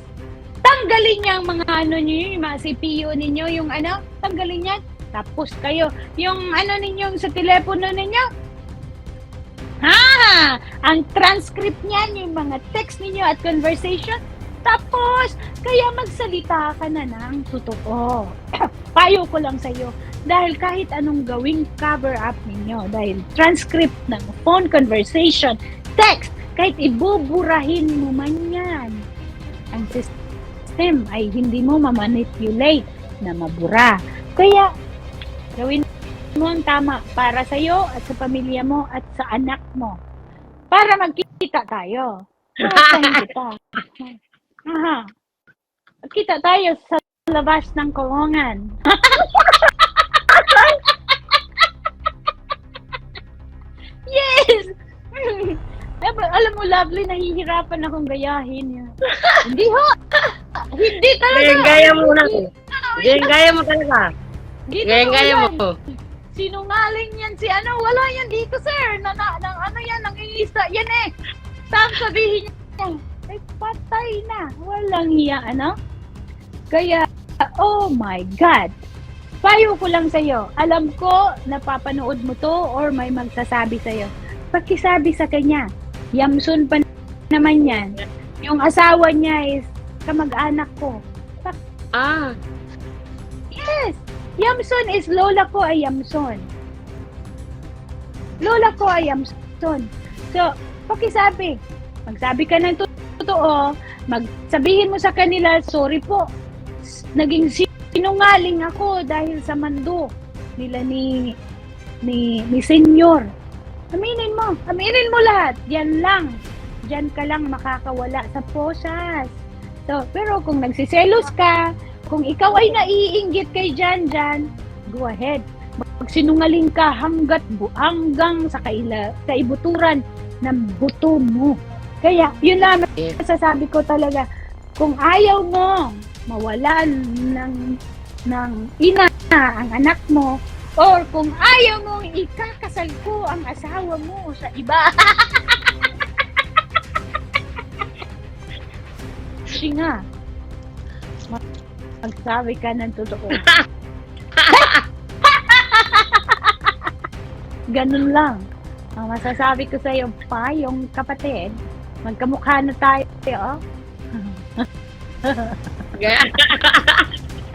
E: Tanggalin niya ang mga ano niyo, yung mga CPU ninyo, yung ano, tanggalin niya. Tapos kayo, yung ano ninyo sa telepono ninyo, ang transcript niyan, yung mga text ninyo at conversation, tapos, kaya magsalita ka na ng totoo. Payo ko lang sa'yo, dahil kahit anong gawing cover up ninyo, dahil transcript ng phone conversation, text, kahit ibuburahin mo man yan, ang system ay hindi mo mamanipulate na mabura. Kaya, gawin mo ang tama para sa'yo at sa pamilya mo at sa anak mo. Para magkita tayo. Makasahin kita. Aha. Kita tayo sa labas ng kulungan. Yes! Alam mo, Lovely, nahihirapan akong gayahin yan. Hindi ho! Hindi talaga!
F: Gaya mo na. Gaya mo talaga.
E: Ginoo
F: Gaya
E: yan.
F: mo.
E: Sinungaling yan si ano, wala yan dito, sir. Ano yan, nangingista yan eh. Tapos sabihin niya, ay patay na. Walang hiya, ano? Kaya, oh my God. Payo ko lang sa'yo. Alam ko, napapanood mo to or may magsasabi sa'yo. Pakisabi sa kanya. Yamsun pa naman yan. Yung asawa niya is kamag-anak ko.
F: Ah,
E: Yes! Yamson is lola ko ay Yamson. Lola ko ay Yamson. So, pakisabi. Magsabi ka ng totoo. Magsabihin mo sa kanila, sorry po. Naging sinungaling ako dahil sa mando nila ni Senyor. Aminin mo lahat. Yan lang. Diyan ka lang makakawala sa posas. So, pero kung nagsiselos ka, kung ikaw ay naiinggit kay Jan, go ahead. Magsinungaling ka hanggang sa kaibuturan ng buto mo. Kaya, yun lang sasabi ko talaga. Kung ayaw mo mawalan ng ina ang anak mo, or kung ayaw mong ikakasal ko ang asawa mo sa iba, nga, magsabi ka ng totoo. Ganun lang. Ang masasabi ko sa iyo, yung kapatid, magkamukha na tayo.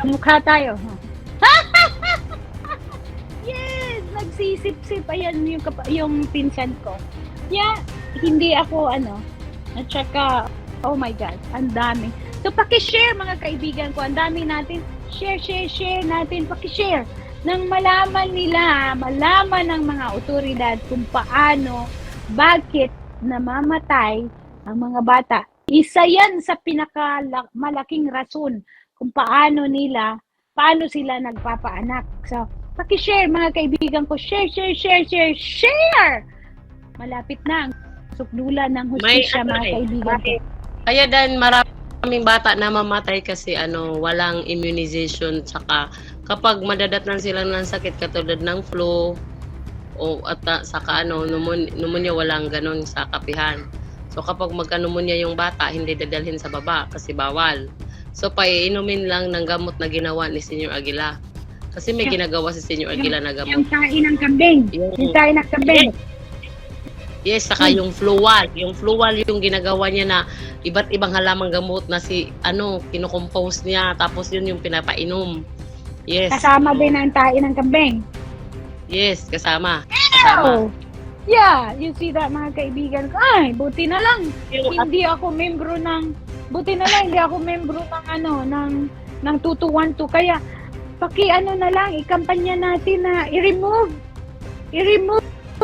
E: Kamukha tayo. Yes! Nagsisip-sip. Ayan yung pinsan ko. Yeah, hindi ako at saka, oh my God, ang dami. So, paki-share mga kaibigan ko. Ang dami natin. Share natin. Paki-share. Nang malaman ng mga otoridad kung paano, bakit namamatay ang mga bata. Isa yan sa pinakamalaking rason kung paano sila nagpapaanak. So, paki-share mga kaibigan ko. Share! Malapit na ang sukdulan ng hustisya mga kaibigan ko.
F: Kaya dan maraming bata na mamatay kasi walang immunization, saka kapag madadatnan sila ng sakit katulad ng flu saka pneumonia, walang ganon sa kapihan. So kapag magka-pneumonia yung bata, hindi dadalhin sa baba kasi bawal. So paiinumin lang ng gamot na ginawa ni Senyor Aguila. Kasi may ginagawa si Senyor Aguila na gamot.
E: Yung kain ng kambing. Yung kain ng kambing.
F: Yes, saka yung fluwal. Yung fluwal yung ginagawa niya na iba't ibang halamang gamot na kinocompose niya. Tapos yun yung pinapainom. Yes.
E: Kasama din ang kain ng kambing.
F: Yes, kasama.
E: Oh. Yeah, you see that mga kaibigan ko. Ay, buti na lang hindi ako membro ng ng 2212. Kaya na lang ikampanya natin na i-remove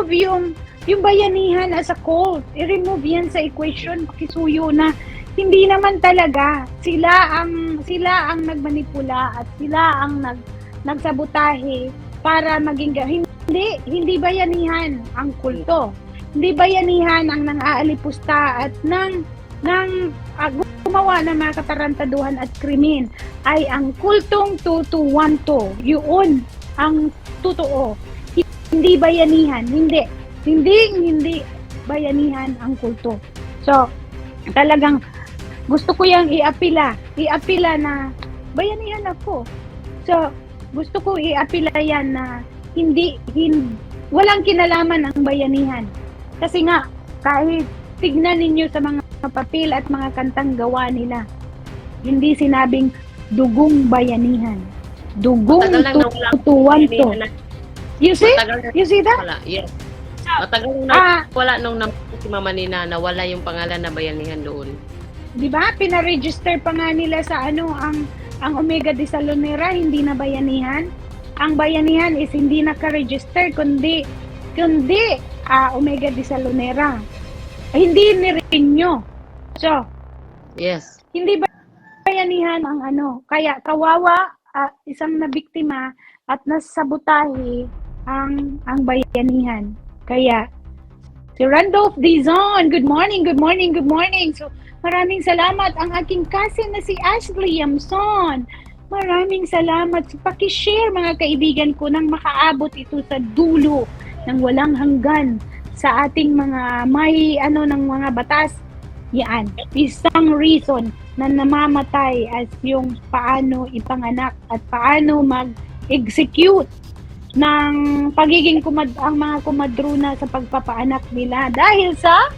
E: yung bayanihan as a cult. I-remove yan sa equation, pakisuyo na. Hindi naman talaga sila ang nagmanipula at sila ang nagsabotahe para maging hindi bayanihan ang kulto. Hindi bayanihan ang nang-aalipusta at gumawa ng mga katarantaduhan at krimen. Ay ang kultong 2212. Yun ang totoo. Hindi bayanihan. Hindi bayanihan ang kulto. So, talagang gusto ko yang iapila na bayanihan ako. So, gusto ko iapila yan na walang kinalaman ang bayanihan. Kasi nga, kahit tignan ninyo sa mga papel at mga kantang gawa nila, hindi sinabing dugong bayanihan. Dugong
F: Matagal lang nawala ang
E: tutuwan to.
F: bayanihan.
E: You see?
F: Matagal na
E: You see that?
F: wala. Yes. Matagal na wala nung si Mama Nina na wala yung pangalan na bayanihan doon.
E: 'Di ba? Pina-register pa nga nila sa ang Omega de Salonera, hindi na bayanihan. Ang bayanihan is hindi naka-register kundi Omega de Salonera. Hindi ni-renew. So,
F: Yes.
E: hindi bayanihan ang kaya kawawa isang nabiktima at nasabotahe ang bayanihan. Kaya si Randolph Dizon, good morning. So, maraming salamat ang aking cousin na si Ashley Yamson. Maraming salamat. So, paki-share mga kaibigan ko nang makaabot ito sa dulo ng walang hanggan sa ating mga ng mga batas. Yan, isang reason na namamatay as yung paano ipanganak at paano mag-execute ng pagiging ang mga kumadrona sa pagpapaanak nila dahil sa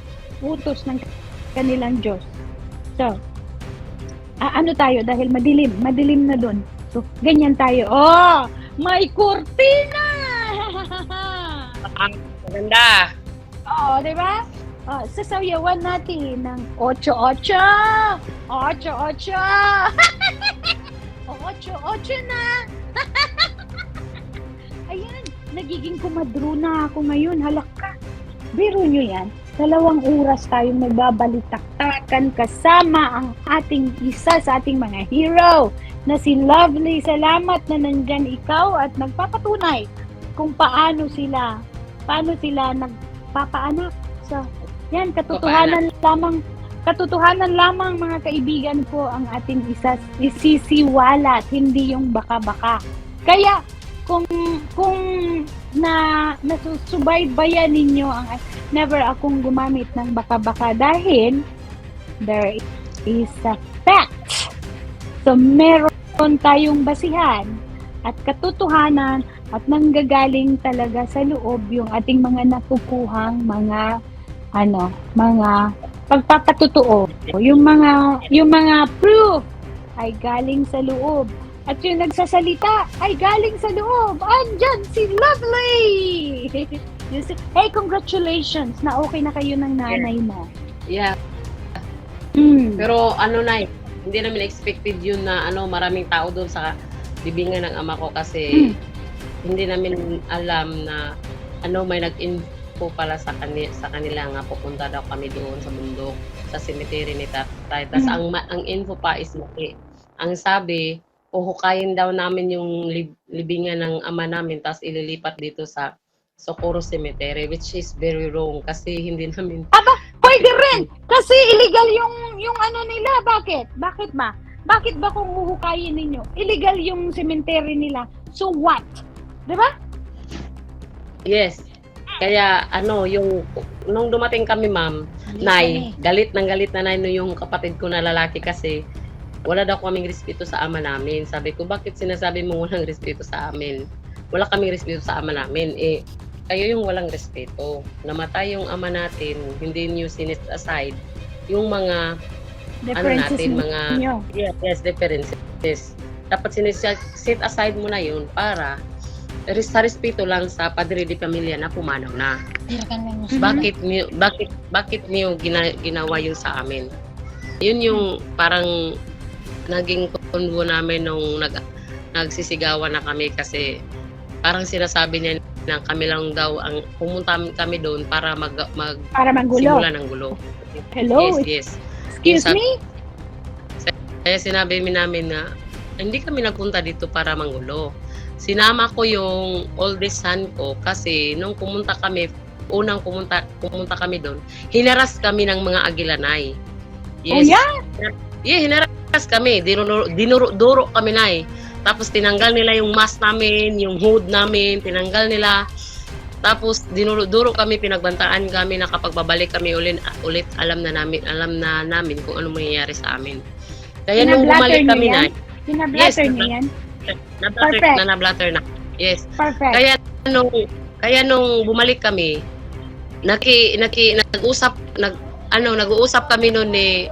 E: utos ng kanilang Diyos. So, tayo dahil madilim na doon. So, ganyan tayo. Oh, may kurtina!
F: Ang maganda.
E: Oo, di ba? Sasayawan natin ng 8-8. 8-8. 8-8 na. Ayan, nagiging kumadrona ako ngayon. Halak ka. Biro nyo yan. 2 oras tayong nagbabalitaktakan kasama ang ating isa sa ating mga hero na si Lovely. Salamat na nandyan ikaw at nagpapatunay kung paano sila nagpapaanak. So, yan, katotohanan lamang mga kaibigan ko ang ating isisiwalat, hindi yung baka-baka. Kaya, kung nasusubaybayan ninyo never akong gumamit ng baka-baka dahil there is a fact. So, meron tayong basihan at katotohanan at nanggagaling talaga sa loob yung ating mga nakukuhang mga pagpapatotoo. Yung mga proof ay galing sa loob. At yung nagsasalita ay galing sa loob. Andyan si Lovely! Hey, congratulations na okay na kayo ng nanay mo.
F: Yeah. Pero hindi namin expected yun na maraming tao doon sa bibingan ng ama ko kasi hindi namin alam na may nag-info pala sa kanila nga pupunta daw kami doon sa bundok sa cemetery ni tatay. Tapos ang info pa is ang sabi, uhukayin daw namin yung libingan ng ama namin tapos ililipat dito sa Socorro Cemetery, which is very wrong kasi hindi namin...
E: Pwede rin! Kasi illegal yung nila. Bakit ba? Bakit ba kung uhukayin ninyo? Illegal yung cemetery nila. So what? Diba?
F: Yes. Kaya nung dumating kami ma'am, Nay, galit na Nay yung kapatid ko na lalaki kasi wala daw kaming respeto sa ama namin. Sabi ko, bakit sinasabi mo walang respeto sa amin? Wala kaming respeto sa ama namin. Kayo yung walang respeto. Namatay yung ama natin, hindi niyo sinet aside yung mga
E: Differences niyo.
F: differences. Dapat set aside mo na yun para sa respeto lang sa padre de pamilya na pumanaw na. Bakit niyo ginawa yun sa amin? Yun yung parang naging convo namin nung nagsisigawan na kami kasi parang sinasabi niya na kami lang daw ang pumunta kami doon para magsimula ng gulo.
E: Hello?
F: Yes.
E: Excuse me?
F: Kaya sinabi namin na hindi kami nagpunta dito para manggulo. sinama ko yung oldest son ko kasi nung pumunta kami, pumunta kami doon, hinaras kami ng mga Aguilanay.
E: Oh, yeah?
F: Yeah, hinaras kami. Dinuro kami na eh. Tapos tinanggal nila yung mask namin, yung hood namin, tinanggal nila. Tapos dinuro kami, pinagbantaan kami na kapag babalik kami ulit alam na namin kung ano mangyayari sa amin. Kaya nung bumalik kami na,
E: Pinablatter niya yan? Perfect.
F: na-blatter na. Yes.
E: Perfect.
F: Kaya nung bumalik kami, nag-usap kami noon ni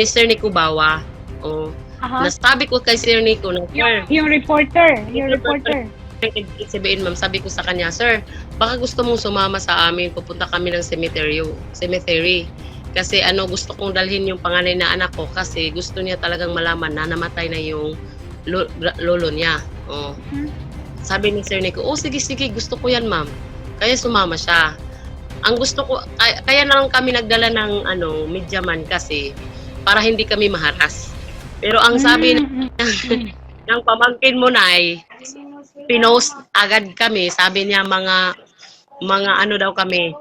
F: Sir Nico Bawa. Oh.
E: Aha.
F: Nasabi ko kay Sir Nico na, Sir,
E: Yung reporter.
F: sabihin, ma'am, sabi ko sa kanya, Sir, baka gusto mong sumama sa amin, pupunta kami ng cemetery. Kasi gusto kong dalhin yung panganay na anak ko kasi gusto niya talagang malaman na namatay na yung lolo niya. Oh. Sabi ni Sir Nico, sige, gusto ko yan, ma'am. Kaya sumama siya. Ang gusto ko, kaya na lang kami nagdala ng media man kasi para hindi kami maharas. Pero ang sabi ng pamangkin mo na pinost agad kami. Sabi niya mga daw kami,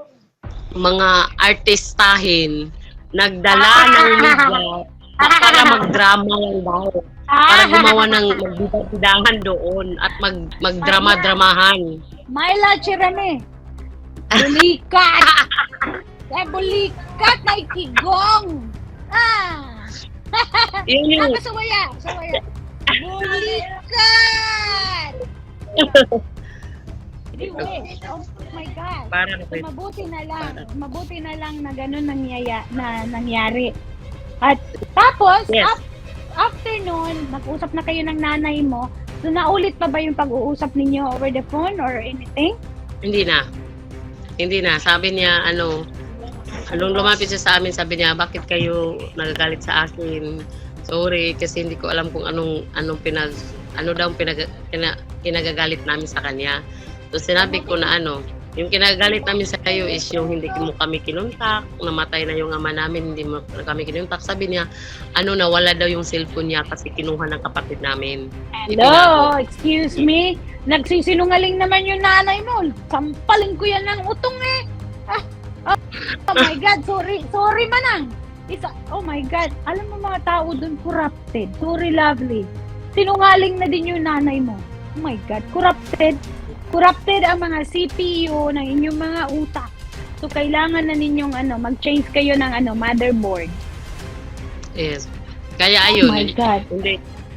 F: mga artistahin, nagdala ng media para magdrama lang daw. Para gumawa ng magbidahan doon at magdrama-dramahan.
E: Myla Chirane. Bulikat! Bulikat na ikigong!
F: Yun yung...
E: Sawaya! Bulikat! Anyway, oh my God. So, mabuti na lang na ganun nangyari. At tapos,
F: Yes.
E: after nun, nag-usap na kayo ng nanay mo, so naulit pa ba yung pag-uusap ninyo over the phone or anything?
F: Hindi na. Sabi niya, anong lumapit siya sa amin, sabi niya, bakit kayo nagagalit sa akin? Sorry, kasi hindi ko alam kung kinagagalit namin sa kanya. So sinabi ko na yung kinagagalit namin sa kayo is yung hindi mo kami kinuntak, namatay na yung ama namin, hindi mo kami kinuntak. Sabi niya, nawala daw yung cellphone niya kasi kinuha ng kapatid namin.
E: Hello, excuse me. Nagsisinungaling naman yung nanay mo. Sampalin ko yan ng utong eh. Oh my God, sorry manang. Oh my God, alam mo mga tao dun corrupted. Sorry, lovely. Sinungaling na din yung nanay mo. Oh my God, corrupted. Corrupted ang mga CPU ng inyong mga utak. So kailangan na ninyong mag-change kayo ng motherboard.
F: Yes. Kaya ayun.
E: Oh my God.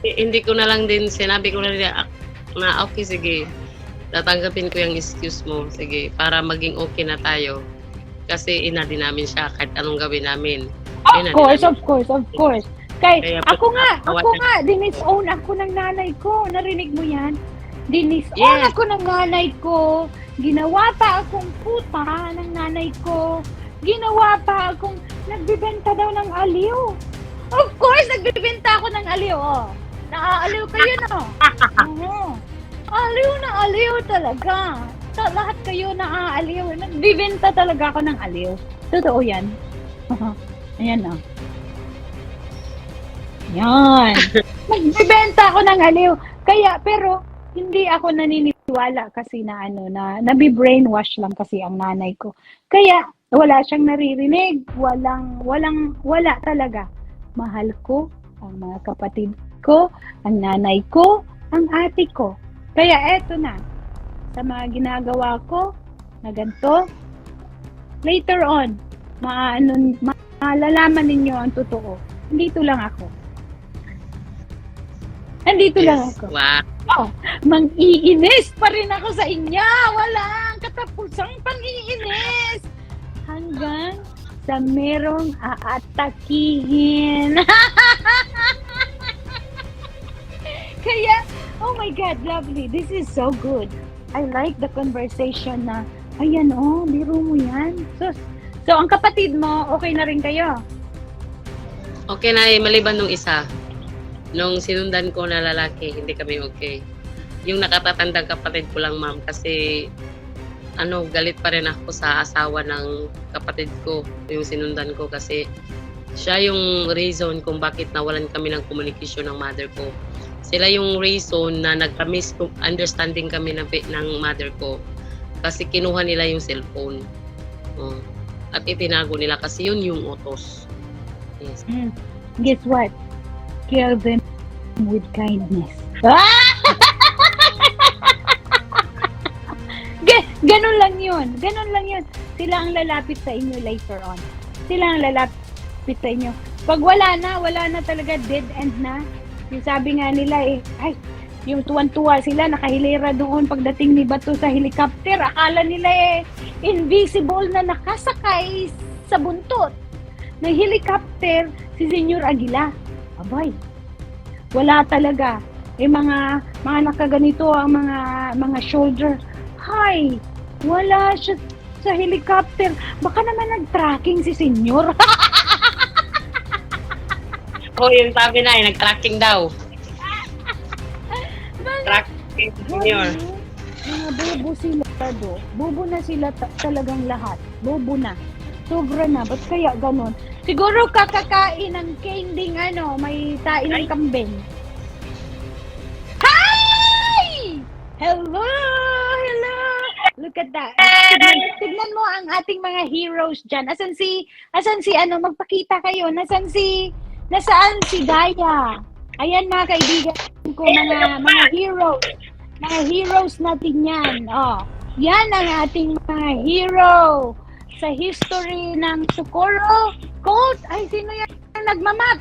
F: Hindi ko na lang din, sinabi ko na rin na okay, sige. Tatanggapin ko yung excuse mo. Sige, para maging okay na tayo. Kasi ina din namin siya kahit anong gawin namin.
E: Of course. Kaya ako nga, dinis-own ako ng nanay ko. Narinig mo yan? Dinis-own
F: Yes.
E: ako ng nanay ko. Ginawa pa akong puta ng nanay ko. Ginawa pa akong nagbibenta daw ng aliw. Of course, nagbibenta ako ng aliw. Oh. Naaaliw kayo, no? Oo. Aliw talaga. Lahat kayo naaaliw. Nagbibenta talaga ako ng aliw. Totoo yan. Ayan na. Yan. Nagbibenta ako ng aliw. Pero hindi ako naniniwala kasi na nabi-brainwash lang kasi ang nanay ko. Kaya wala siyang naririnig. Wala talaga. Mahal ko ang mga kapatid ko, ang nanay ko, ang ate ko. Kaya eto na. Sa mga ginagawa ko na ganito, later on, malalaman ninyo ang totoo. Nandito lang ako.
F: Wow.
E: Oh, mang-iinis pa rin ako sa inyo. Walang katapusang pang-iinis. Hanggang sa merong aatakihin. Kaya, oh my God, lovely. This is so good. I like the conversation na, ayan biro mo yan. So ang kapatid mo, okay na rin kayo?
F: Okay na maliban nung isa. Nung sinundan ko na lalaki, hindi kami okay. Yung nakatatandang kapatid ko lang, ma'am, kasi galit pa rin ako sa asawa ng kapatid ko, yung sinundan ko kasi Siya yung reason kung bakit nawalan kami ng communication ng mother ko. Sila yung reason na nagka-misunderstanding kami ng mother ko. Kasi kinuha nila yung cellphone. Oh. At itinago nila kasi yun yung utos. Yes.
E: Guess what? Kill them with kindness. Ganun lang yun. Ganun lang yun. Sila ang lalapit sa inyo later on. Sila ang lalapit sa inyo. Pag wala na talaga, dead end na. Yung sabi nga nila ay, yung tuwan-tuwa sila, nakahilera doon pagdating ni Bato sa helicopter. Akala nila invisible na nakasakay sa buntot ng helicopter si Senyor Aguila. Abay, wala talaga. Mga nakaganito ang mga shoulder. Hay, wala siya sa helicopter. Baka naman nag-tracking si Senyor.
F: Yung sabi na nag-tracking daw. Tracking senior.
E: Mga bobo sila do. Bobo na sila talagang lahat. Bobo na. Sobra na. Ba't kaya ganon? Siguro kakakain ng candy may tain ng kambing. Hi! Hello! Look at that. Tignan mo ang ating mga heroes dyan. Asan si magpakita kayo. Nasaan si Daya? Ayan mga kaibigan ko, mga heroes. Mga heroes natin yan. Oh, yan ang ating mga hero sa history ng Socorro Colt. Ay, sino yan ang nagmamap?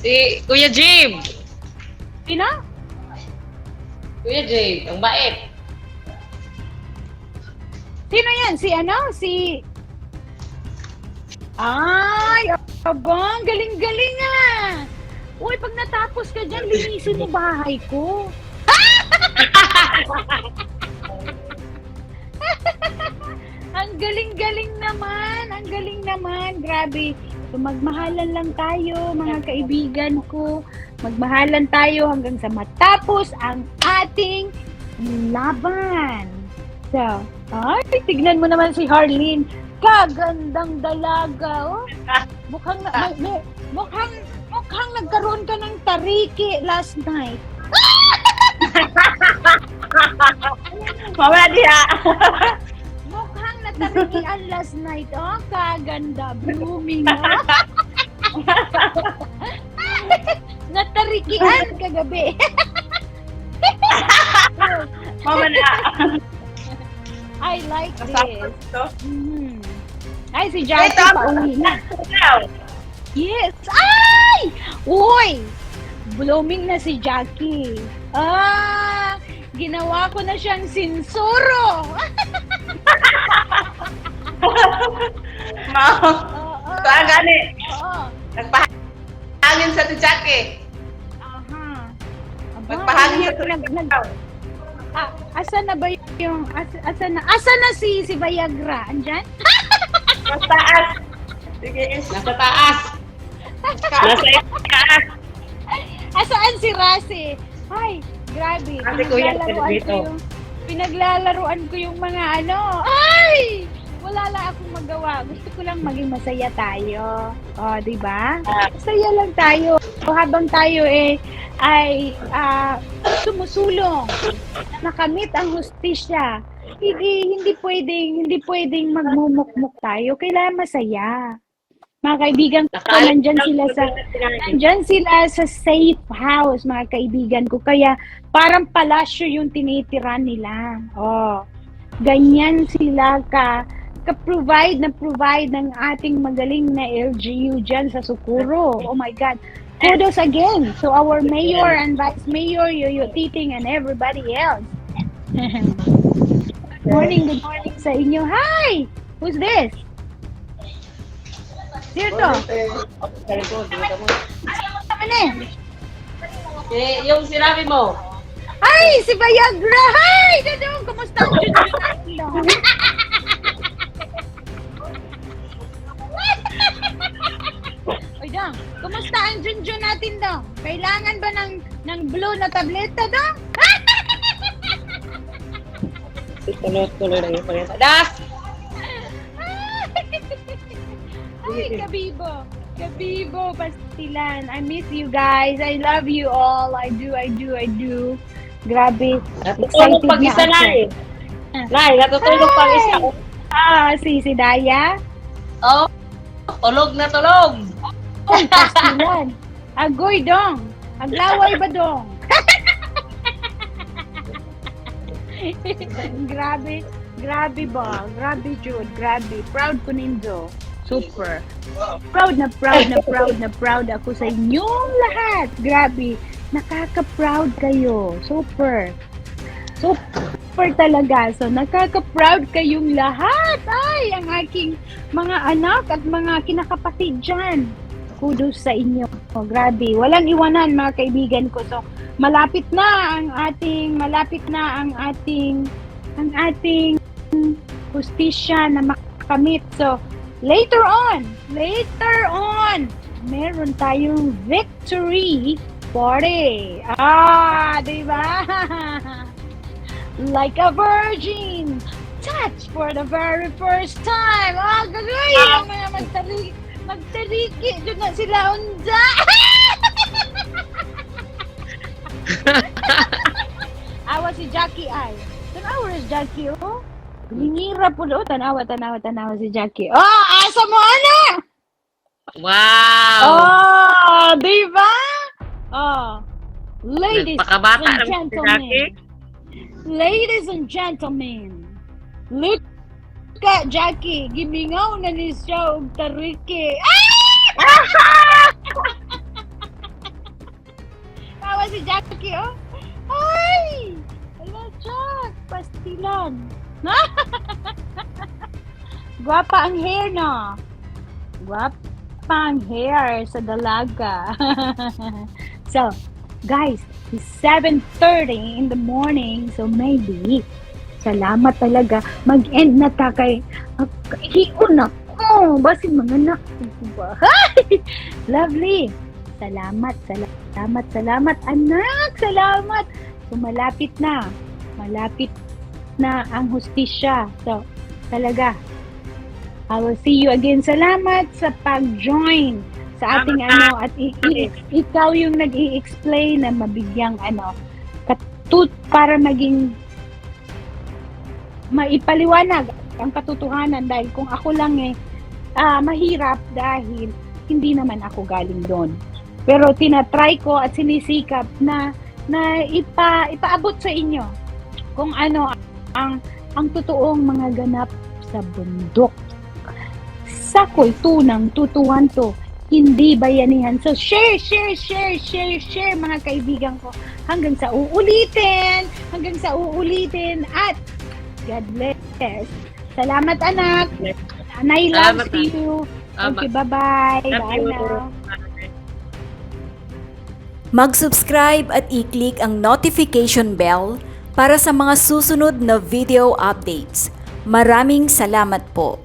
F: Si Kuya Jim.
E: Sino?
F: Kuya Jim, ang bait.
E: Sino yan? Ay, abang, galing-galing ah! Uy, pag natapos ka dyan, linisin mo bahay ko. Ang galing-galing naman, grabe. So, magmahalan lang tayo, mga kaibigan ko. Magmahalan tayo hanggang sa matapos ang ating laban. So, ay, tignan mo naman si Harleen. Kagandang dalaga, oh. Mukhang nagkaroon ka ng tariki last night.
F: Mama diya.
E: Mukhang natarikian last night, oh. Kaganda, blooming, oh. Natarikian kagabi.
F: Mama diya.
E: I like this.
F: Ito.
E: Ay, si Jackie pauwi na. Yes! Ay! Uy! Blooming na si Jackie. Ginawa ko na siyang sinsuro.
G: Saan gani?
E: Oo.
G: Nagpahangin sa Jackie.
E: Aha.
G: Nagpahangin sa
E: Asa na ba yung asa na si Viagra? Andyan?
G: Nasa taas. Sige, nasa taas. Nasa taas.
E: Asaan si Rasi? Ay, grabe. Pinaglalaruan ko yung mga Ay! Wala lang akong magawa. Gusto ko lang maging masaya tayo. O, di ba? Masaya lang tayo. Habang tayo ay sumusulong na makamit ang hustisya. Hindi pwedeng magmumukmuk tayo. Kailangan masaya. Mga kaibigan ko, nandyan sila sa safe house, mga kaibigan ko. Kaya parang palasyo yung tinitira nila. Oh, ganyan sila provide ng ating magaling na LGU dyan sa Socorro. Oh my God. Kudos again to our mayor and vice mayor, Yoyo Titing, and everybody else. Good morning sa inyo. Hi! Who's this? Sino to?
F: Yung sinabi mo.
E: Ay! Si Viagra! Hi! Dadong! Kumusta ang Junjun? Oy, Dong! Kumusta ang Junjun natin, Dong? Kailangan ba ng blue na tableta, Dong?
F: Tuloy lang yung pangyayon. Das!
E: Uy, Kabibo! Kabibo, Pastilan. I miss you guys. I love you all. I do. Grabe.
F: Natutulog pag isa na eh. Nay, natutulog pag isa.
E: Si Daya.
F: Oh, tulog na tulog.
E: Oh, Pastilan. Agoy dong. Aglaway ba dong? Grabe. Grabe ba? Grabe, Jude. Grabe. Proud ko nindo. Super. Proud ako sa inyong lahat. Grabe. Nakaka-proud kayo. Super. Super talaga. So, nakaka-proud kayong lahat. Ay, ang aking mga anak at mga kinakapatid dyan. Kudos sa inyo. Oh, grabe. Walang iwanan, mga kaibigan ko. So, malapit na ang ating hustisya na makamit. So, later on, meron tayong victory party. Di ba? Like a virgin, touch for the very first time. Gagay! Mga magtariki. Doon na sila unda. Awa si Jackie ay. Tanawa si Jackie, oh. Lingira po do. Tanawa si Jackie. Oh, asa mo, ana?
F: Wow!
E: Oh, di ba? Oh.
F: Nagpakabata naman si Jackie.
E: Ladies and gentlemen, look at Jackie. Gimingaw na ni siya og tariki. Tawa si Jackie, oh. Ay! Ala, Jack. Pastilan. Guwapa ang hair, no? Guwapa ang hair sa dalaga. So, guys, it's 7:30 in the morning, so maybe, salamat talaga, mag-end na ta kay, hiyon ako, basin mga anak ko ba? Lovely. Salamat, anak, salamat. So, malapit na ang hustisya. So, talaga, I will see you again. Salamat sa pag-join sa ating at ikaw yung nag-i-explain na mabigyang para maging maipaliwanag ang katotohanan, dahil kung ako lang mahirap dahil hindi naman ako galing doon. Pero tinatry ko at sinisikap na ipaabot sa inyo kung ano ang totoong mga ganap sa bundok. Sa kultunang tutuhan to, hindi bayanihan. So share mga kaibigan ko hanggang sa uulitin at God bless. Salamat, anak. Nanay loves you. Okay, bye-bye. Bye now.
A: Mag-subscribe at i-click ang notification bell para sa mga susunod na video updates. Maraming salamat po.